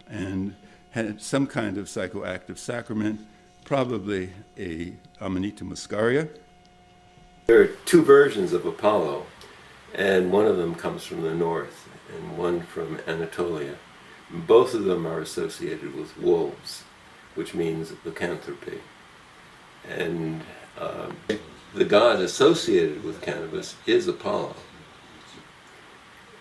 Speaker 4: and had some kind of psychoactive sacrament, probably a amanita muscaria.
Speaker 3: There are two versions of Apollo, and one of them comes from the north and one from Anatolia. Both of them are associated with wolves, which means lycanthropy. And the god associated with cannabis is Apollo.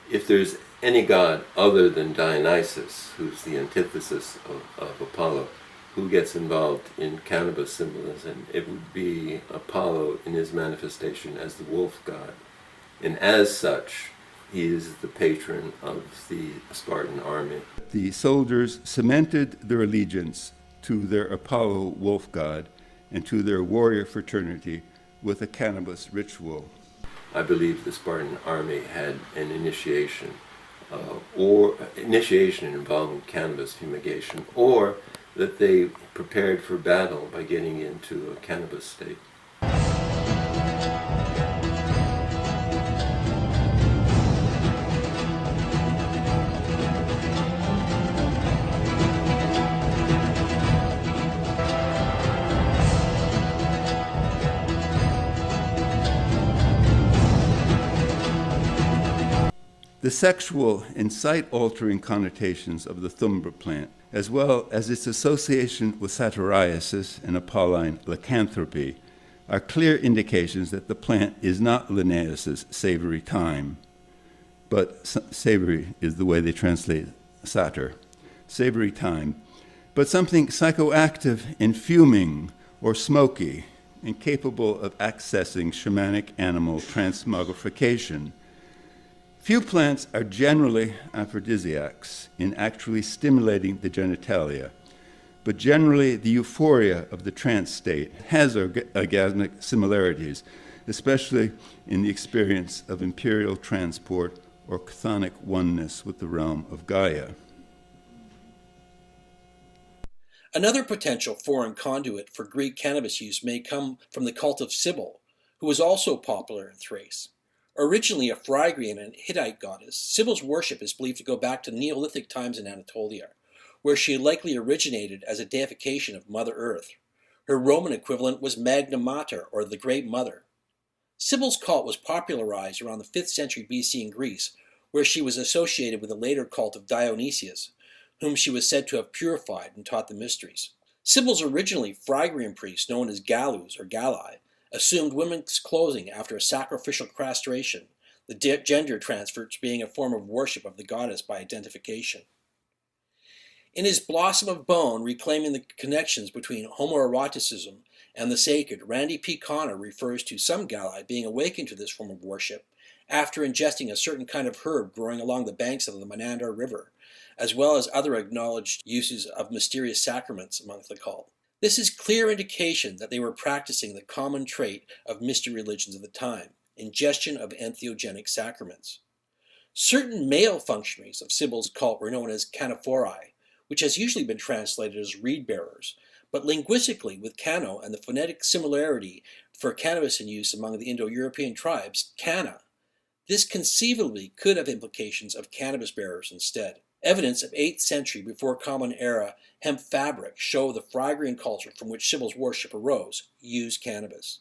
Speaker 3: If there's any god other than Dionysus, who's the antithesis of Apollo, who gets involved in cannabis symbolism, it would be Apollo in his manifestation as the wolf god. And as such, he is the patron of the Spartan army.
Speaker 4: The soldiers cemented their allegiance to their Apollo wolf god and to their warrior fraternity with a cannabis ritual.
Speaker 3: I believe the Spartan army had an initiation, or initiation involving cannabis fumigation, or that they prepared for battle by getting into a cannabis state.
Speaker 4: The sexual and sight-altering connotations of the thumbra plant, as well as its association with satyriasis and Apolline lycanthropy, are clear indications that the plant is not Linnaeus's savory thyme, but savory is the way they translate satyr, savory thyme, but something psychoactive and fuming or smoky and capable of accessing shamanic animal transmogrification. Few plants are generally aphrodisiacs in actually stimulating the genitalia, but generally the euphoria of the trance state has orgasmic similarities, especially in the experience of imperial transport or chthonic oneness with the realm of Gaia.
Speaker 1: Another potential foreign conduit for Greek cannabis use may come from the cult of Cybele, who was also popular in Thrace. Originally a Phrygian and Hittite goddess, Cybele's worship is believed to go back to Neolithic times in Anatolia, where she likely originated as a deification of Mother Earth. Her Roman equivalent was Magna Mater, or the Great Mother. Cybele's cult was popularized around the 5th century BC in Greece, where she was associated with the later cult of Dionysus, whom she was said to have purified and taught the mysteries. Cybele's originally Phrygian priests, known as Gallus or Galli, assumed women's clothing after a sacrificial castration, the gender transfer being a form of worship of the goddess by identification. In his Blossom of Bone, reclaiming the connections between homoeroticism and the sacred, Randy P. Connor refers to some Galli being awakened to this form of worship after ingesting a certain kind of herb growing along the banks of the Menander River, as well as other acknowledged uses of mysterious sacraments among the cult. This is clear indication that they were practicing the common trait of mystery religions of the time, ingestion of entheogenic sacraments. Certain male functionaries of Cybele's cult were known as canophori, which has usually been translated as reed bearers, but linguistically, with Cano and the phonetic similarity for cannabis in use among the Indo-European tribes, canna, this conceivably could have implications of cannabis bearers instead. Evidence of 8th century before Common Era hemp fabric show the Phrygian culture from which Cybele's worship arose used cannabis.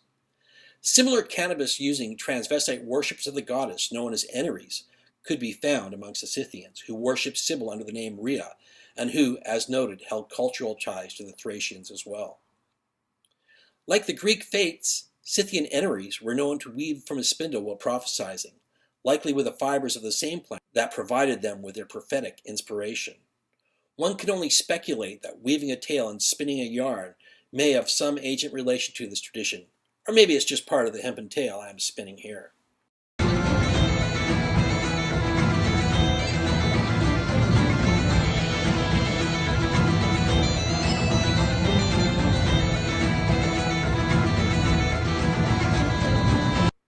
Speaker 1: Similar cannabis-using transvestite worshippers of the goddess, known as Eneres, could be found amongst the Scythians, who worshipped Cybele under the name Rhea, and who, as noted, held cultural ties to the Thracians as well. Like the Greek fates, Scythian Eneres were known to weave from a spindle while prophesying, likely with the fibers of the same plant that provided them with their prophetic inspiration. One can only speculate that weaving a tale and spinning a yarn may have some ancient relation to this tradition, or maybe it's just part of the hempen tale I am spinning here.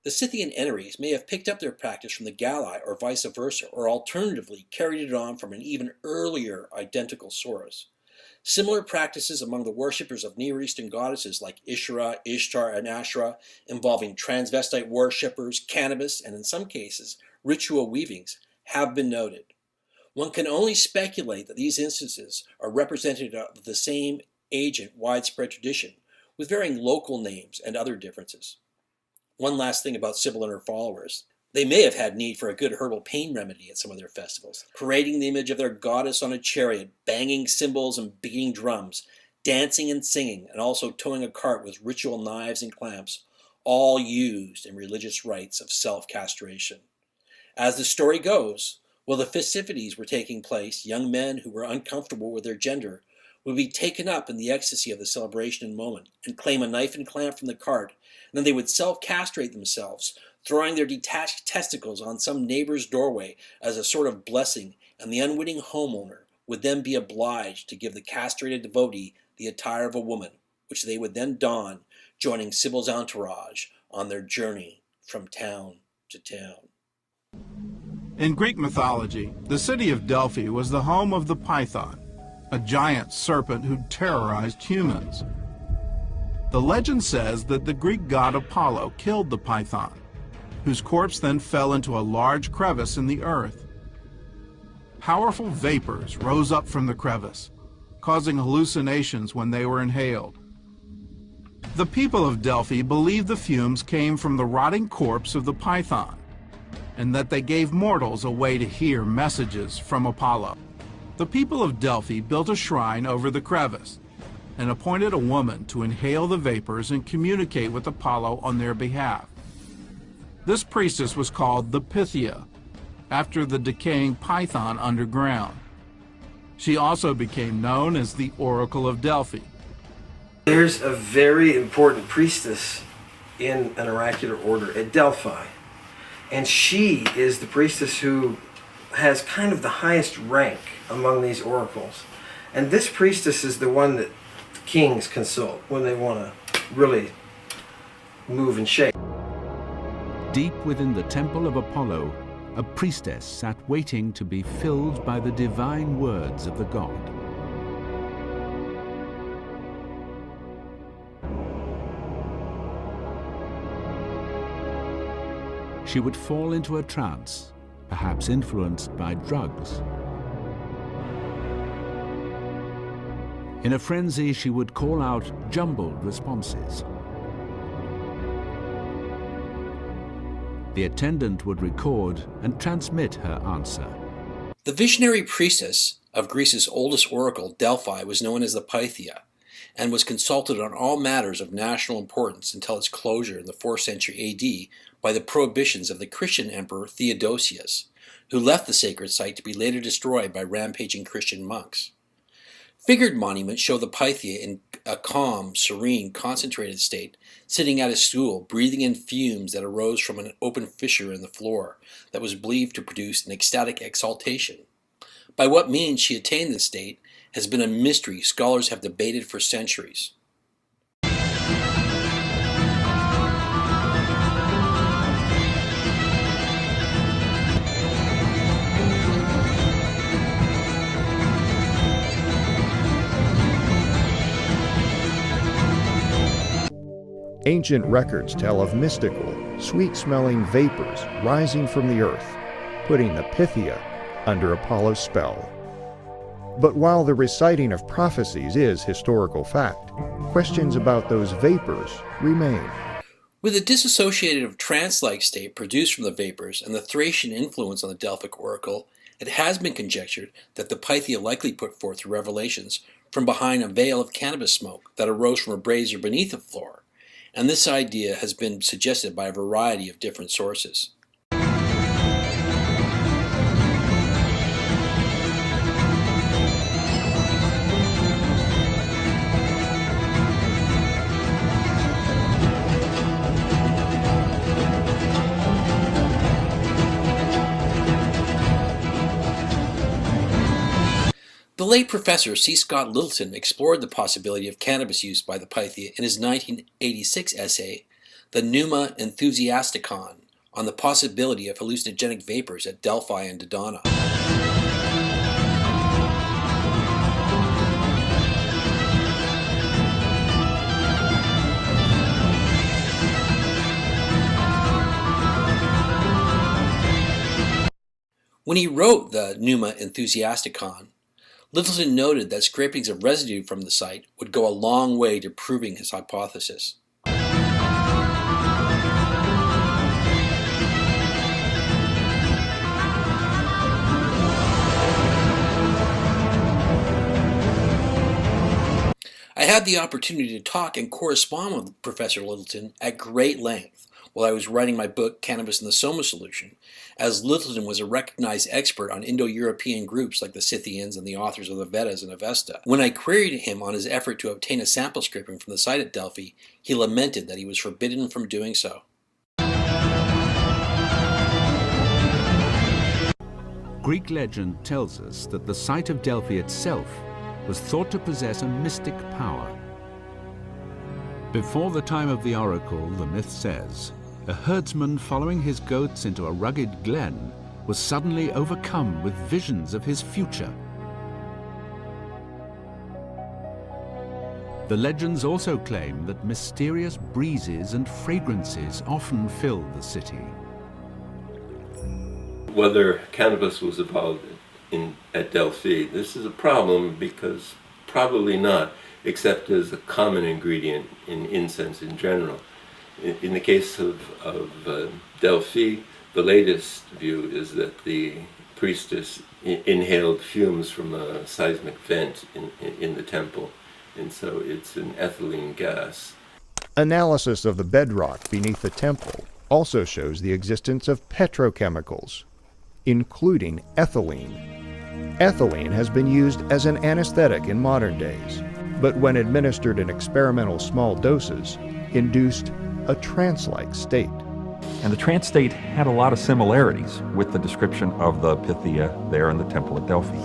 Speaker 1: The Scythian Eneres may have picked up their practice from the Galli or vice versa, or alternatively carried it on from an even earlier identical source. Similar practices among the worshippers of Near Eastern goddesses like Ishra, Ishtar, and Asherah, involving transvestite worshippers, cannabis, and in some cases, ritual weavings, have been noted. One can only speculate that these instances are representative of the same ancient widespread tradition, with varying local names and other differences. One last thing about Cybele and her followers. They may have had need for a good herbal pain remedy at some of their festivals, parading the image of their goddess on a chariot, banging cymbals and beating drums, dancing and singing, and also towing a cart with ritual knives and clamps, all used in religious rites of self-castration. As the story goes, while the festivities were taking place, young men who were uncomfortable with their gender would be taken up in the ecstasy of the celebration and moment, and claim a knife and clamp from the cart, and then they would self-castrate themselves, throwing their detached testicles on some neighbor's doorway as a sort of blessing, and the unwitting homeowner would then be obliged to give the castrated devotee the attire of a woman, which they would then don, joining Cybele's entourage on their journey from town to town.
Speaker 9: In Greek mythology, the city of Delphi was the home of the Python, a giant serpent who terrorized humans. The legend says that the Greek god Apollo killed the python, whose corpse then fell into a large crevice in the earth. Powerful vapors rose up from the crevice, causing hallucinations when they were inhaled. The people of Delphi believed the fumes came from the rotting corpse of the python, and that they gave mortals a way to hear messages from Apollo. The people of Delphi built a shrine over the crevice and appointed a woman to inhale the vapors and communicate with Apollo on their behalf. This priestess was called the Pythia, after the decaying python underground. She also became known as the Oracle of Delphi.
Speaker 2: There's a very important priestess in an oracular order at Delphi, and she is the priestess who has kind of the highest rank among these oracles. And this priestess is the one that kings consult when they want to really move and shake.
Speaker 10: Deep within the temple of Apollo, a priestess sat waiting to be filled by the divine words of the god. She would fall into a trance, perhaps influenced by drugs. In a frenzy, she would call out jumbled responses. The attendant would record and transmit her answer.
Speaker 1: The visionary priestess of Greece's oldest oracle, Delphi, was known as the Pythia, and was consulted on all matters of national importance until its closure in the 4th century AD by the prohibitions of the Christian emperor Theodosius, who left the sacred site to be later destroyed by rampaging Christian monks. Figured monuments show the Pythia in a calm, serene, concentrated state, sitting at a stool, breathing in fumes that arose from an open fissure in the floor that was believed to produce an ecstatic exaltation. By what means she attained this state has been a mystery scholars have debated for centuries.
Speaker 11: Ancient records tell of mystical, sweet-smelling vapors rising from the earth, putting the Pythia under Apollo's spell. But while the reciting of prophecies is historical fact, questions about those vapors remain.
Speaker 1: With a dissociative trance-like state produced from the vapors and the Thracian influence on the Delphic oracle, it has been conjectured that the Pythia likely put forth revelations from behind a veil of cannabis smoke that arose from a brazier beneath the floor, and this idea has been suggested by a variety of different sources. The late Professor C. Scott Littleton explored the possibility of cannabis use by the Pythia in his 1986 essay, The Pneuma Enthusiasticon, on the possibility of hallucinogenic vapors at Delphi and Dodona. When he wrote the Pneuma Enthusiasticon, Littleton noted that scrapings of residue from the site would go a long way to proving his hypothesis. I had the opportunity to talk and correspond with Professor Littleton at great length while I was writing my book, Cannabis in the Soma Solution, as Littleton was a recognized expert on Indo-European groups like the Scythians and the authors of the Vedas and Avesta. When I queried him on his effort to obtain a sample scraping from the site at Delphi, he lamented that he was forbidden from doing so.
Speaker 10: Greek legend tells us that the site of Delphi itself was thought to possess a mystic power. Before the time of the oracle, the myth says, a herdsman following his goats into a rugged glen was suddenly overcome with visions of his future. The legends also claim that mysterious breezes and fragrances often fill the city.
Speaker 3: Whether cannabis was evolved at Delphi, this is a problem because probably not, except as a common ingredient in incense in general. In the case of Delphi, the latest view is that the priestess inhaled fumes from a seismic vent in the temple, and so it's an ethylene gas.
Speaker 11: Analysis of the bedrock beneath the temple also shows the existence of petrochemicals, including ethylene. Ethylene has been used as an anesthetic in modern days, but when administered in experimental small doses, induced a trance-like state.
Speaker 12: And the trance state had a lot of similarities with the description of the Pythia there in the temple at Delphi.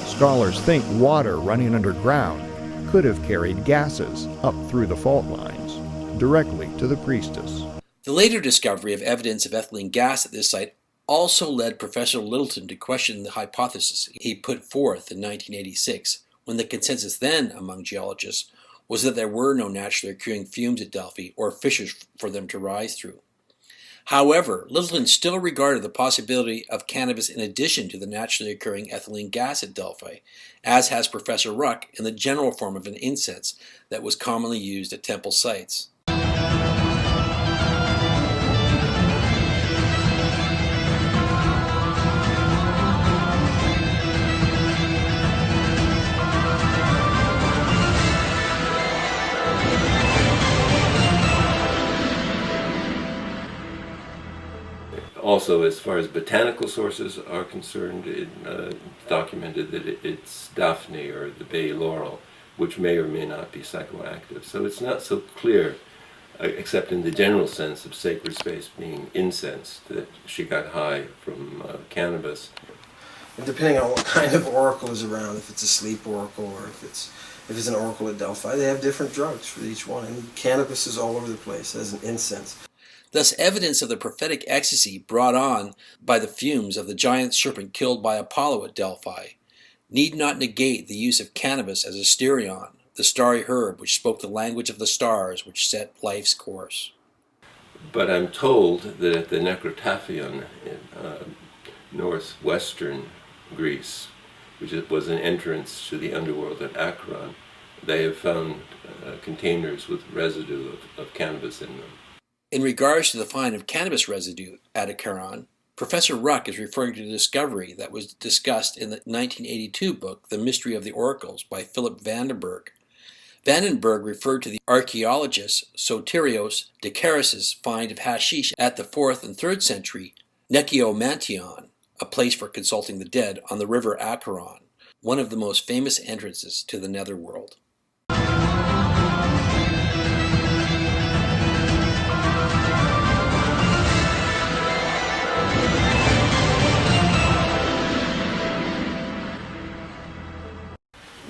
Speaker 11: Scholars think water running underground could have carried gases up through the fault lines, directly to the priestess.
Speaker 1: The later discovery of evidence of ethylene gas at this site also led Professor Littleton to question the hypothesis he put forth in 1986, when the consensus then among geologists was that there were no naturally occurring fumes at Delphi or fissures for them to rise through. However, Littleton still regarded the possibility of cannabis in addition to the naturally occurring ethylene gas at Delphi, as has Professor Ruck in the general form of an incense that was commonly used at temple sites.
Speaker 3: Also, as far as botanical sources are concerned, it documented that it's Daphne or the bay laurel, which may or may not be psychoactive. So it's not so clear, except in the general sense of sacred space being incense, that she got high from cannabis.
Speaker 2: And depending on what kind of oracle is around, if it's a sleep oracle or if it's an oracle at Delphi, they have different drugs for each one. And cannabis is all over the place as an incense.
Speaker 1: Thus, evidence of the prophetic ecstasy brought on by the fumes of the giant serpent killed by Apollo at Delphi need not negate the use of cannabis as a stereon the starry herb which spoke the language of the stars which set life's course.
Speaker 3: But I'm told that at the Nekyomanteion in northwestern Greece, which was an entrance to the underworld at Acheron, they have found containers with residue of cannabis in them.
Speaker 1: In regards to the find of cannabis residue at Acheron, Professor Ruck is referring to the discovery that was discussed in the 1982 book, The Mystery of the Oracles, by Philip Vandenberg. Vandenberg referred to the archaeologist Sotirios Dicaris' find of hashish at the 4th and 3rd century Nekyomanteion, a place for consulting the dead on the River Acheron, one of the most famous entrances to the netherworld.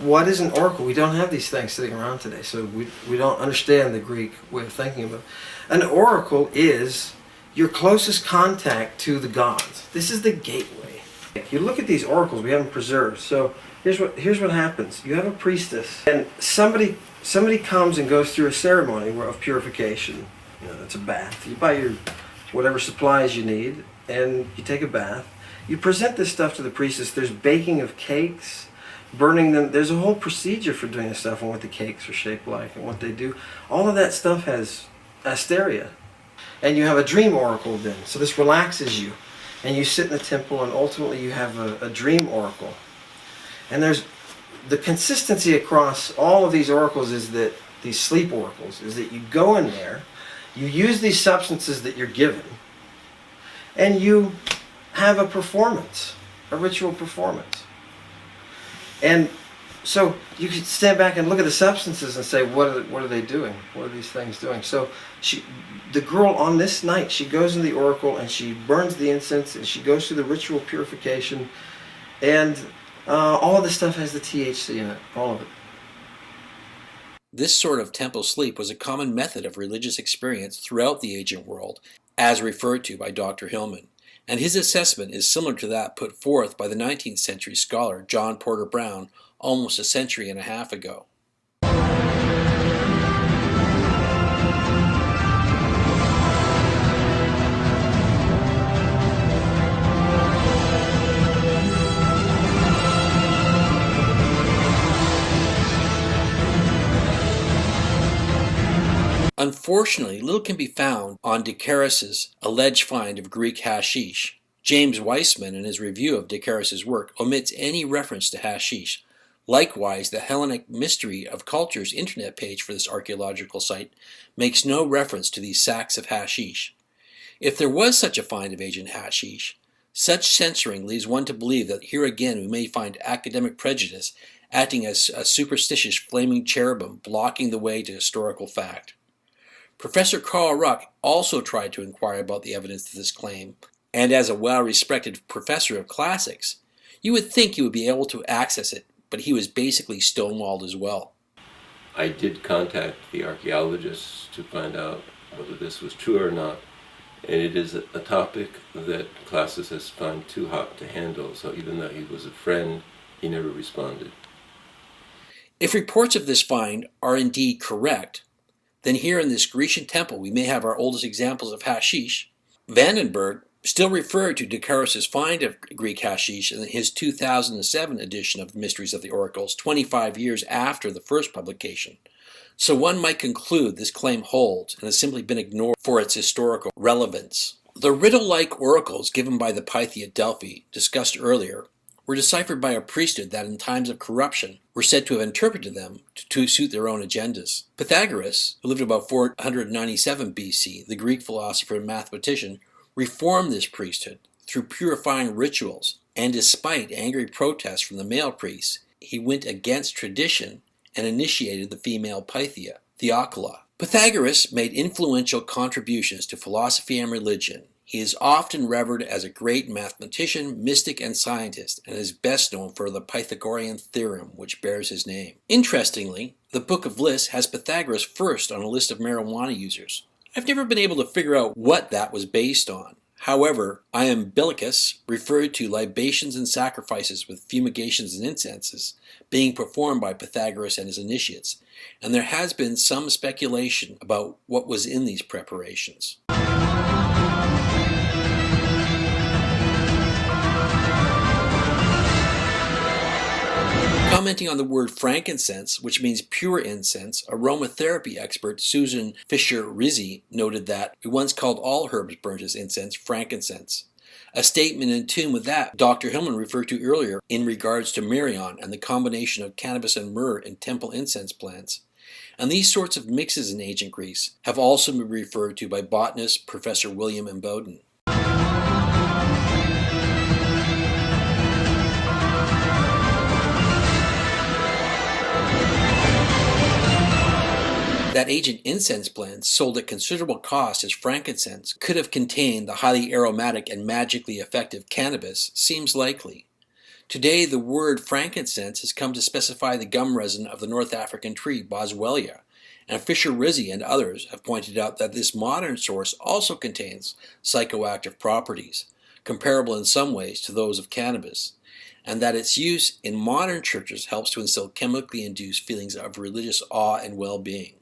Speaker 2: What is an oracle? We don't have these things sitting around today, so we don't understand the Greek way of thinking about it. An oracle is your closest contact to the gods. This is the gateway. If you look at these oracles, we have them preserved. So here's what happens. You have a priestess, and somebody comes and goes through a ceremony of purification. You know, that's a bath. You buy your whatever supplies you need, and you take a bath. You present this stuff to the priestess. There's baking of cakes, burning them. There's a whole procedure for doing this stuff and what the cakes are shaped like and what they do. All of that stuff has asteria. And you have a dream oracle then. So this relaxes you. And you sit in the temple, and ultimately you have a dream oracle. And there's the consistency across all of these oracles is that, these sleep oracles, is that you go in there, you use these substances that you're given, and you have a performance, a ritual performance. And so you can stand back and look at the substances and say, what are they doing? What are these things doing? So the girl on this night, she goes in the oracle and she burns the incense and she goes through the ritual purification, and all of this stuff has the THC in it, all of it.
Speaker 1: This sort of temple sleep was a common method of religious experience throughout the ancient world, as referred to by Dr. Hillman, and his assessment is similar to that put forth by the 19th century scholar John Porter Brown almost a century and a half ago. Unfortunately, little can be found on Dicaris' alleged find of Greek hashish. James Weissman, in his review of Dicaris' work, omits any reference to hashish. Likewise, the Hellenic Mystery of Culture's internet page for this archaeological site makes no reference to these sacks of hashish. If there was such a find of ancient hashish, such censoring leads one to believe that here again we may find academic prejudice acting as a superstitious flaming cherubim blocking the way to historical fact. Professor Carl Ruck also tried to inquire about the evidence of this claim, and as a well-respected professor of classics, you would think he would be able to access it, but he was basically stonewalled as well.
Speaker 3: I did contact the archaeologists to find out whether this was true or not, and it is a topic that classicists find too hot to handle, so even though he was a friend, he never responded.
Speaker 1: If reports of this find are indeed correct, then here in this Grecian temple we may have our oldest examples of hashish. Vandenberg still referred to Dicaris' find of Greek hashish in his 2007 edition of Mysteries of the Oracles, 25 years after the first publication. So one might conclude this claim holds and has simply been ignored for its historical relevance. The riddle-like oracles given by the Pythia at Delphi, discussed earlier, were deciphered by a priesthood that in times of corruption were said to have interpreted them to suit their own agendas. Pythagoras, who lived about 497 BC, the Greek philosopher and mathematician, reformed this priesthood through purifying rituals, and despite angry protests from the male priests, he went against tradition and initiated the female Pythia, Theocula. Pythagoras made influential contributions to philosophy and religion. He is often revered as a great mathematician, mystic, and scientist, and is best known for the Pythagorean theorem, which bears his name. Interestingly, the Book of Lists has Pythagoras first on a list of marijuana users. I've never been able to figure out what that was based on. However, Iamblichus referred to libations and sacrifices with fumigations and incenses being performed by Pythagoras and his initiates, and there has been some speculation about what was in these preparations. Commenting on the word frankincense, which means pure incense, aromatherapy expert Susan Fisher-Rizzi noted that we once called all herbs burnt as incense frankincense. A statement in tune with that Dr. Hillman referred to earlier in regards to Merion and the combination of cannabis and myrrh in temple incense plants. And these sorts of mixes in ancient Greece have also been referred to by botanist Professor William M. Bowden. That ancient incense plants sold at considerable cost as frankincense could have contained the highly aromatic and magically effective cannabis seems likely. Today, the word frankincense has come to specify the gum resin of the North African tree Boswellia, and Fisher-Rizzi and others have pointed out that this modern source also contains psychoactive properties, comparable in some ways to those of cannabis, and that its use in modern churches helps to instill chemically induced feelings of religious awe and well-being.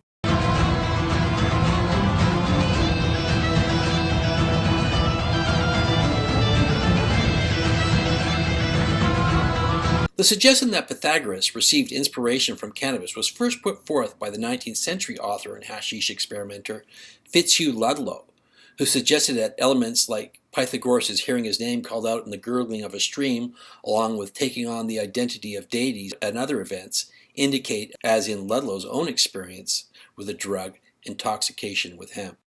Speaker 1: The suggestion that Pythagoras received inspiration from cannabis was first put forth by the 19th century author and hashish experimenter Fitzhugh Ludlow, who suggested that elements like Pythagoras' hearing his name called out in the gurgling of a stream, along with taking on the identity of deities and other events, indicate, as in Ludlow's own experience with the drug, intoxication with hemp.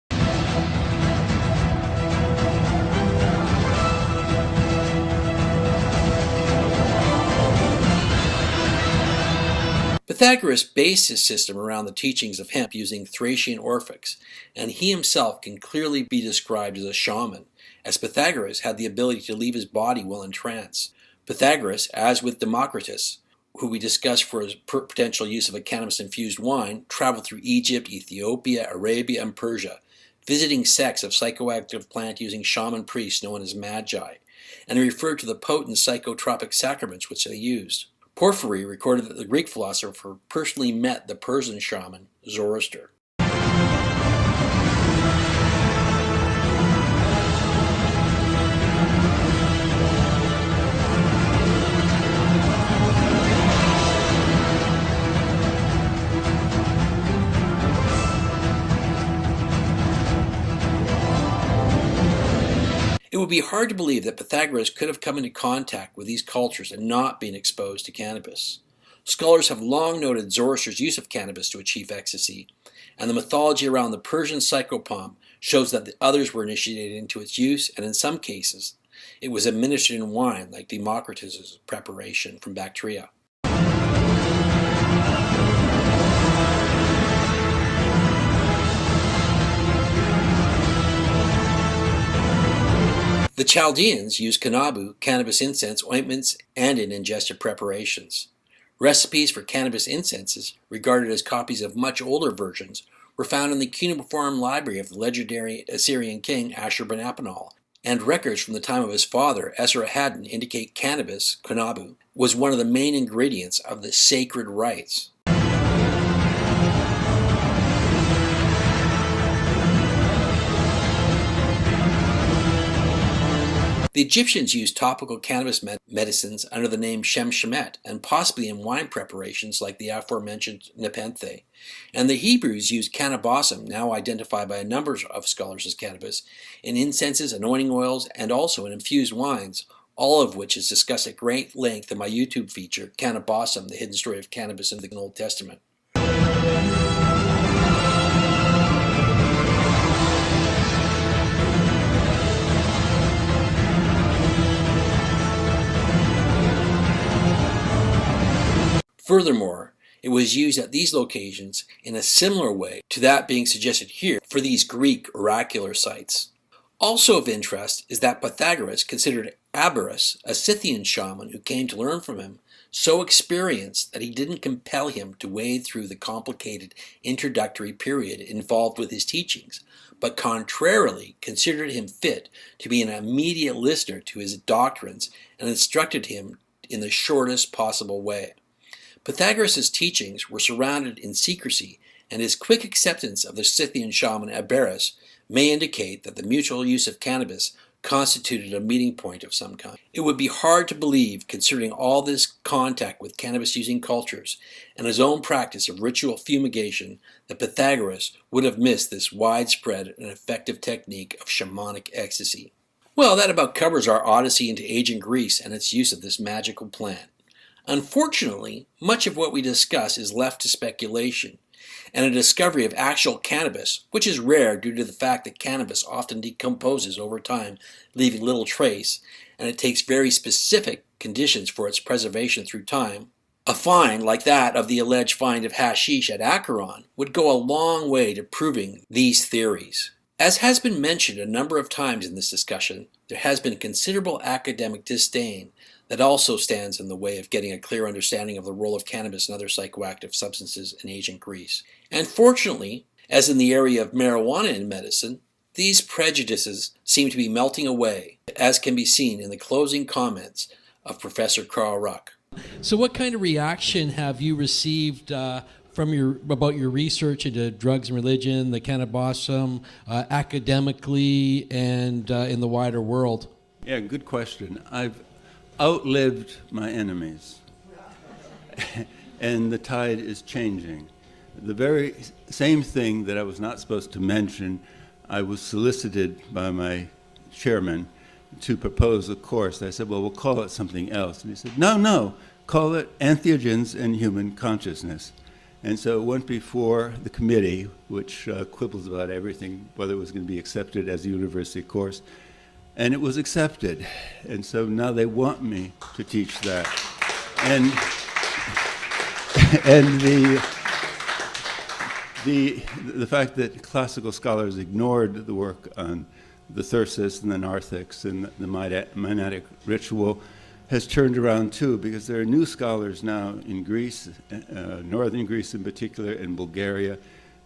Speaker 1: Pythagoras based his system around the teachings of hemp using Thracian Orpheus, and he himself can clearly be described as a shaman, as Pythagoras had the ability to leave his body while in trance. Pythagoras, as with Democritus, who we discussed for his potential use of a cannabis-infused wine, traveled through Egypt, Ethiopia, Arabia, and Persia, visiting sects of psychoactive plant-using shaman priests known as magi, and he referred to the potent psychotropic sacraments which they used. Porphyry recorded that the Greek philosopher personally met the Persian shaman Zoroaster. It would be hard to believe that Pythagoras could have come into contact with these cultures and not been exposed to cannabis. Scholars have long noted Zoroaster's use of cannabis to achieve ecstasy, and the mythology around the Persian psychopomp shows that the others were initiated into its use, and in some cases, it was administered in wine like Democritus' preparation from Bacteria. The Chaldeans used canabu, cannabis incense, ointments, and in ingested preparations. Recipes for cannabis incenses, regarded as copies of much older versions, were found in the cuneiform library of the legendary Assyrian king Ashurbanipal, and records from the time of his father, Esarhaddon, indicate cannabis, canabu, was one of the main ingredients of the sacred rites. The Egyptians used topical cannabis medicines under the name Shemshemet, and possibly in wine preparations like the aforementioned nepenthe. And the Hebrews used cannabosum, now identified by a number of scholars as cannabis, in incenses, anointing oils, and also in infused wines, all of which is discussed at great length in my YouTube feature, Cannabosum, the Hidden Story of Cannabis in the Old Testament. Furthermore, it was used at these locations in a similar way to that being suggested here for these Greek oracular sites. Also of interest is that Pythagoras considered Aberus, a Scythian shaman who came to learn from him, so experienced that he didn't compel him to wade through the complicated introductory period involved with his teachings, but contrarily considered him fit to be an immediate listener to his doctrines and instructed him in the shortest possible way. Pythagoras' teachings were surrounded in secrecy, and his quick acceptance of the Scythian shaman Abaris may indicate that the mutual use of cannabis constituted a meeting point of some kind. It would be hard to believe, considering all this contact with cannabis-using cultures and his own practice of ritual fumigation, that Pythagoras would have missed this widespread and effective technique of shamanic ecstasy. Well, that about covers our odyssey into ancient Greece and its use of this magical plant. Unfortunately, much of what we discuss is left to speculation, and a discovery of actual cannabis, which is rare due to the fact that cannabis often decomposes over time, leaving little trace, and it takes very specific conditions for its preservation through time. A find like that of the alleged find of hashish at Acheron would go a long way to proving these theories. As has been mentioned a number of times in this discussion, there has been considerable academic disdain that also stands in the way of getting a clear understanding of the role of cannabis and other psychoactive substances in ancient Greece. And fortunately, as in the area of marijuana in medicine, these prejudices seem to be melting away, as can be seen in the closing comments of Professor Carl Ruck.
Speaker 13: So what kind of reaction have you received about your research into drugs and religion, the cannabisum, academically and in the wider world?
Speaker 4: Yeah, good question. I've outlived my enemies, and the tide is changing. The very same thing that I was not supposed to mention, I was solicited by my chairman to propose a course. I said, well, we'll call it something else. And he said, no, call it Entheogens and Human Consciousness. And so it went before the committee, which quibbles about everything, whether it was going to be accepted as a university course. And it was accepted. And so now they want me to teach that. And the fact that classical scholars ignored the work on the Thyrsus and the Narthex and the monadic ritual has turned around too, because there are new scholars now in Greece, northern Greece in particular, and Bulgaria,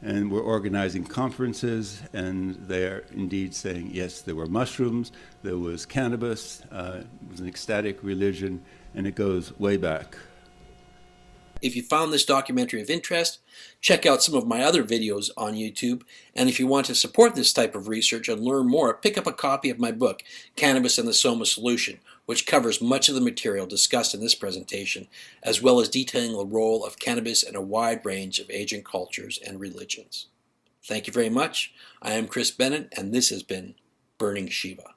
Speaker 4: and we're organizing conferences, and they are indeed saying, yes, there were mushrooms, there was cannabis, it was an ecstatic religion, and it goes way back.
Speaker 1: If you found this documentary of interest, check out some of my other videos on YouTube, and if you want to support this type of research and learn more, pick up a copy of my book, Cannabis and the Soma Solution, which covers much of the material discussed in this presentation, as well as detailing the role of cannabis in a wide range of ancient cultures and religions. Thank you very much. I am Chris Bennett, and this has been Burning Shiva.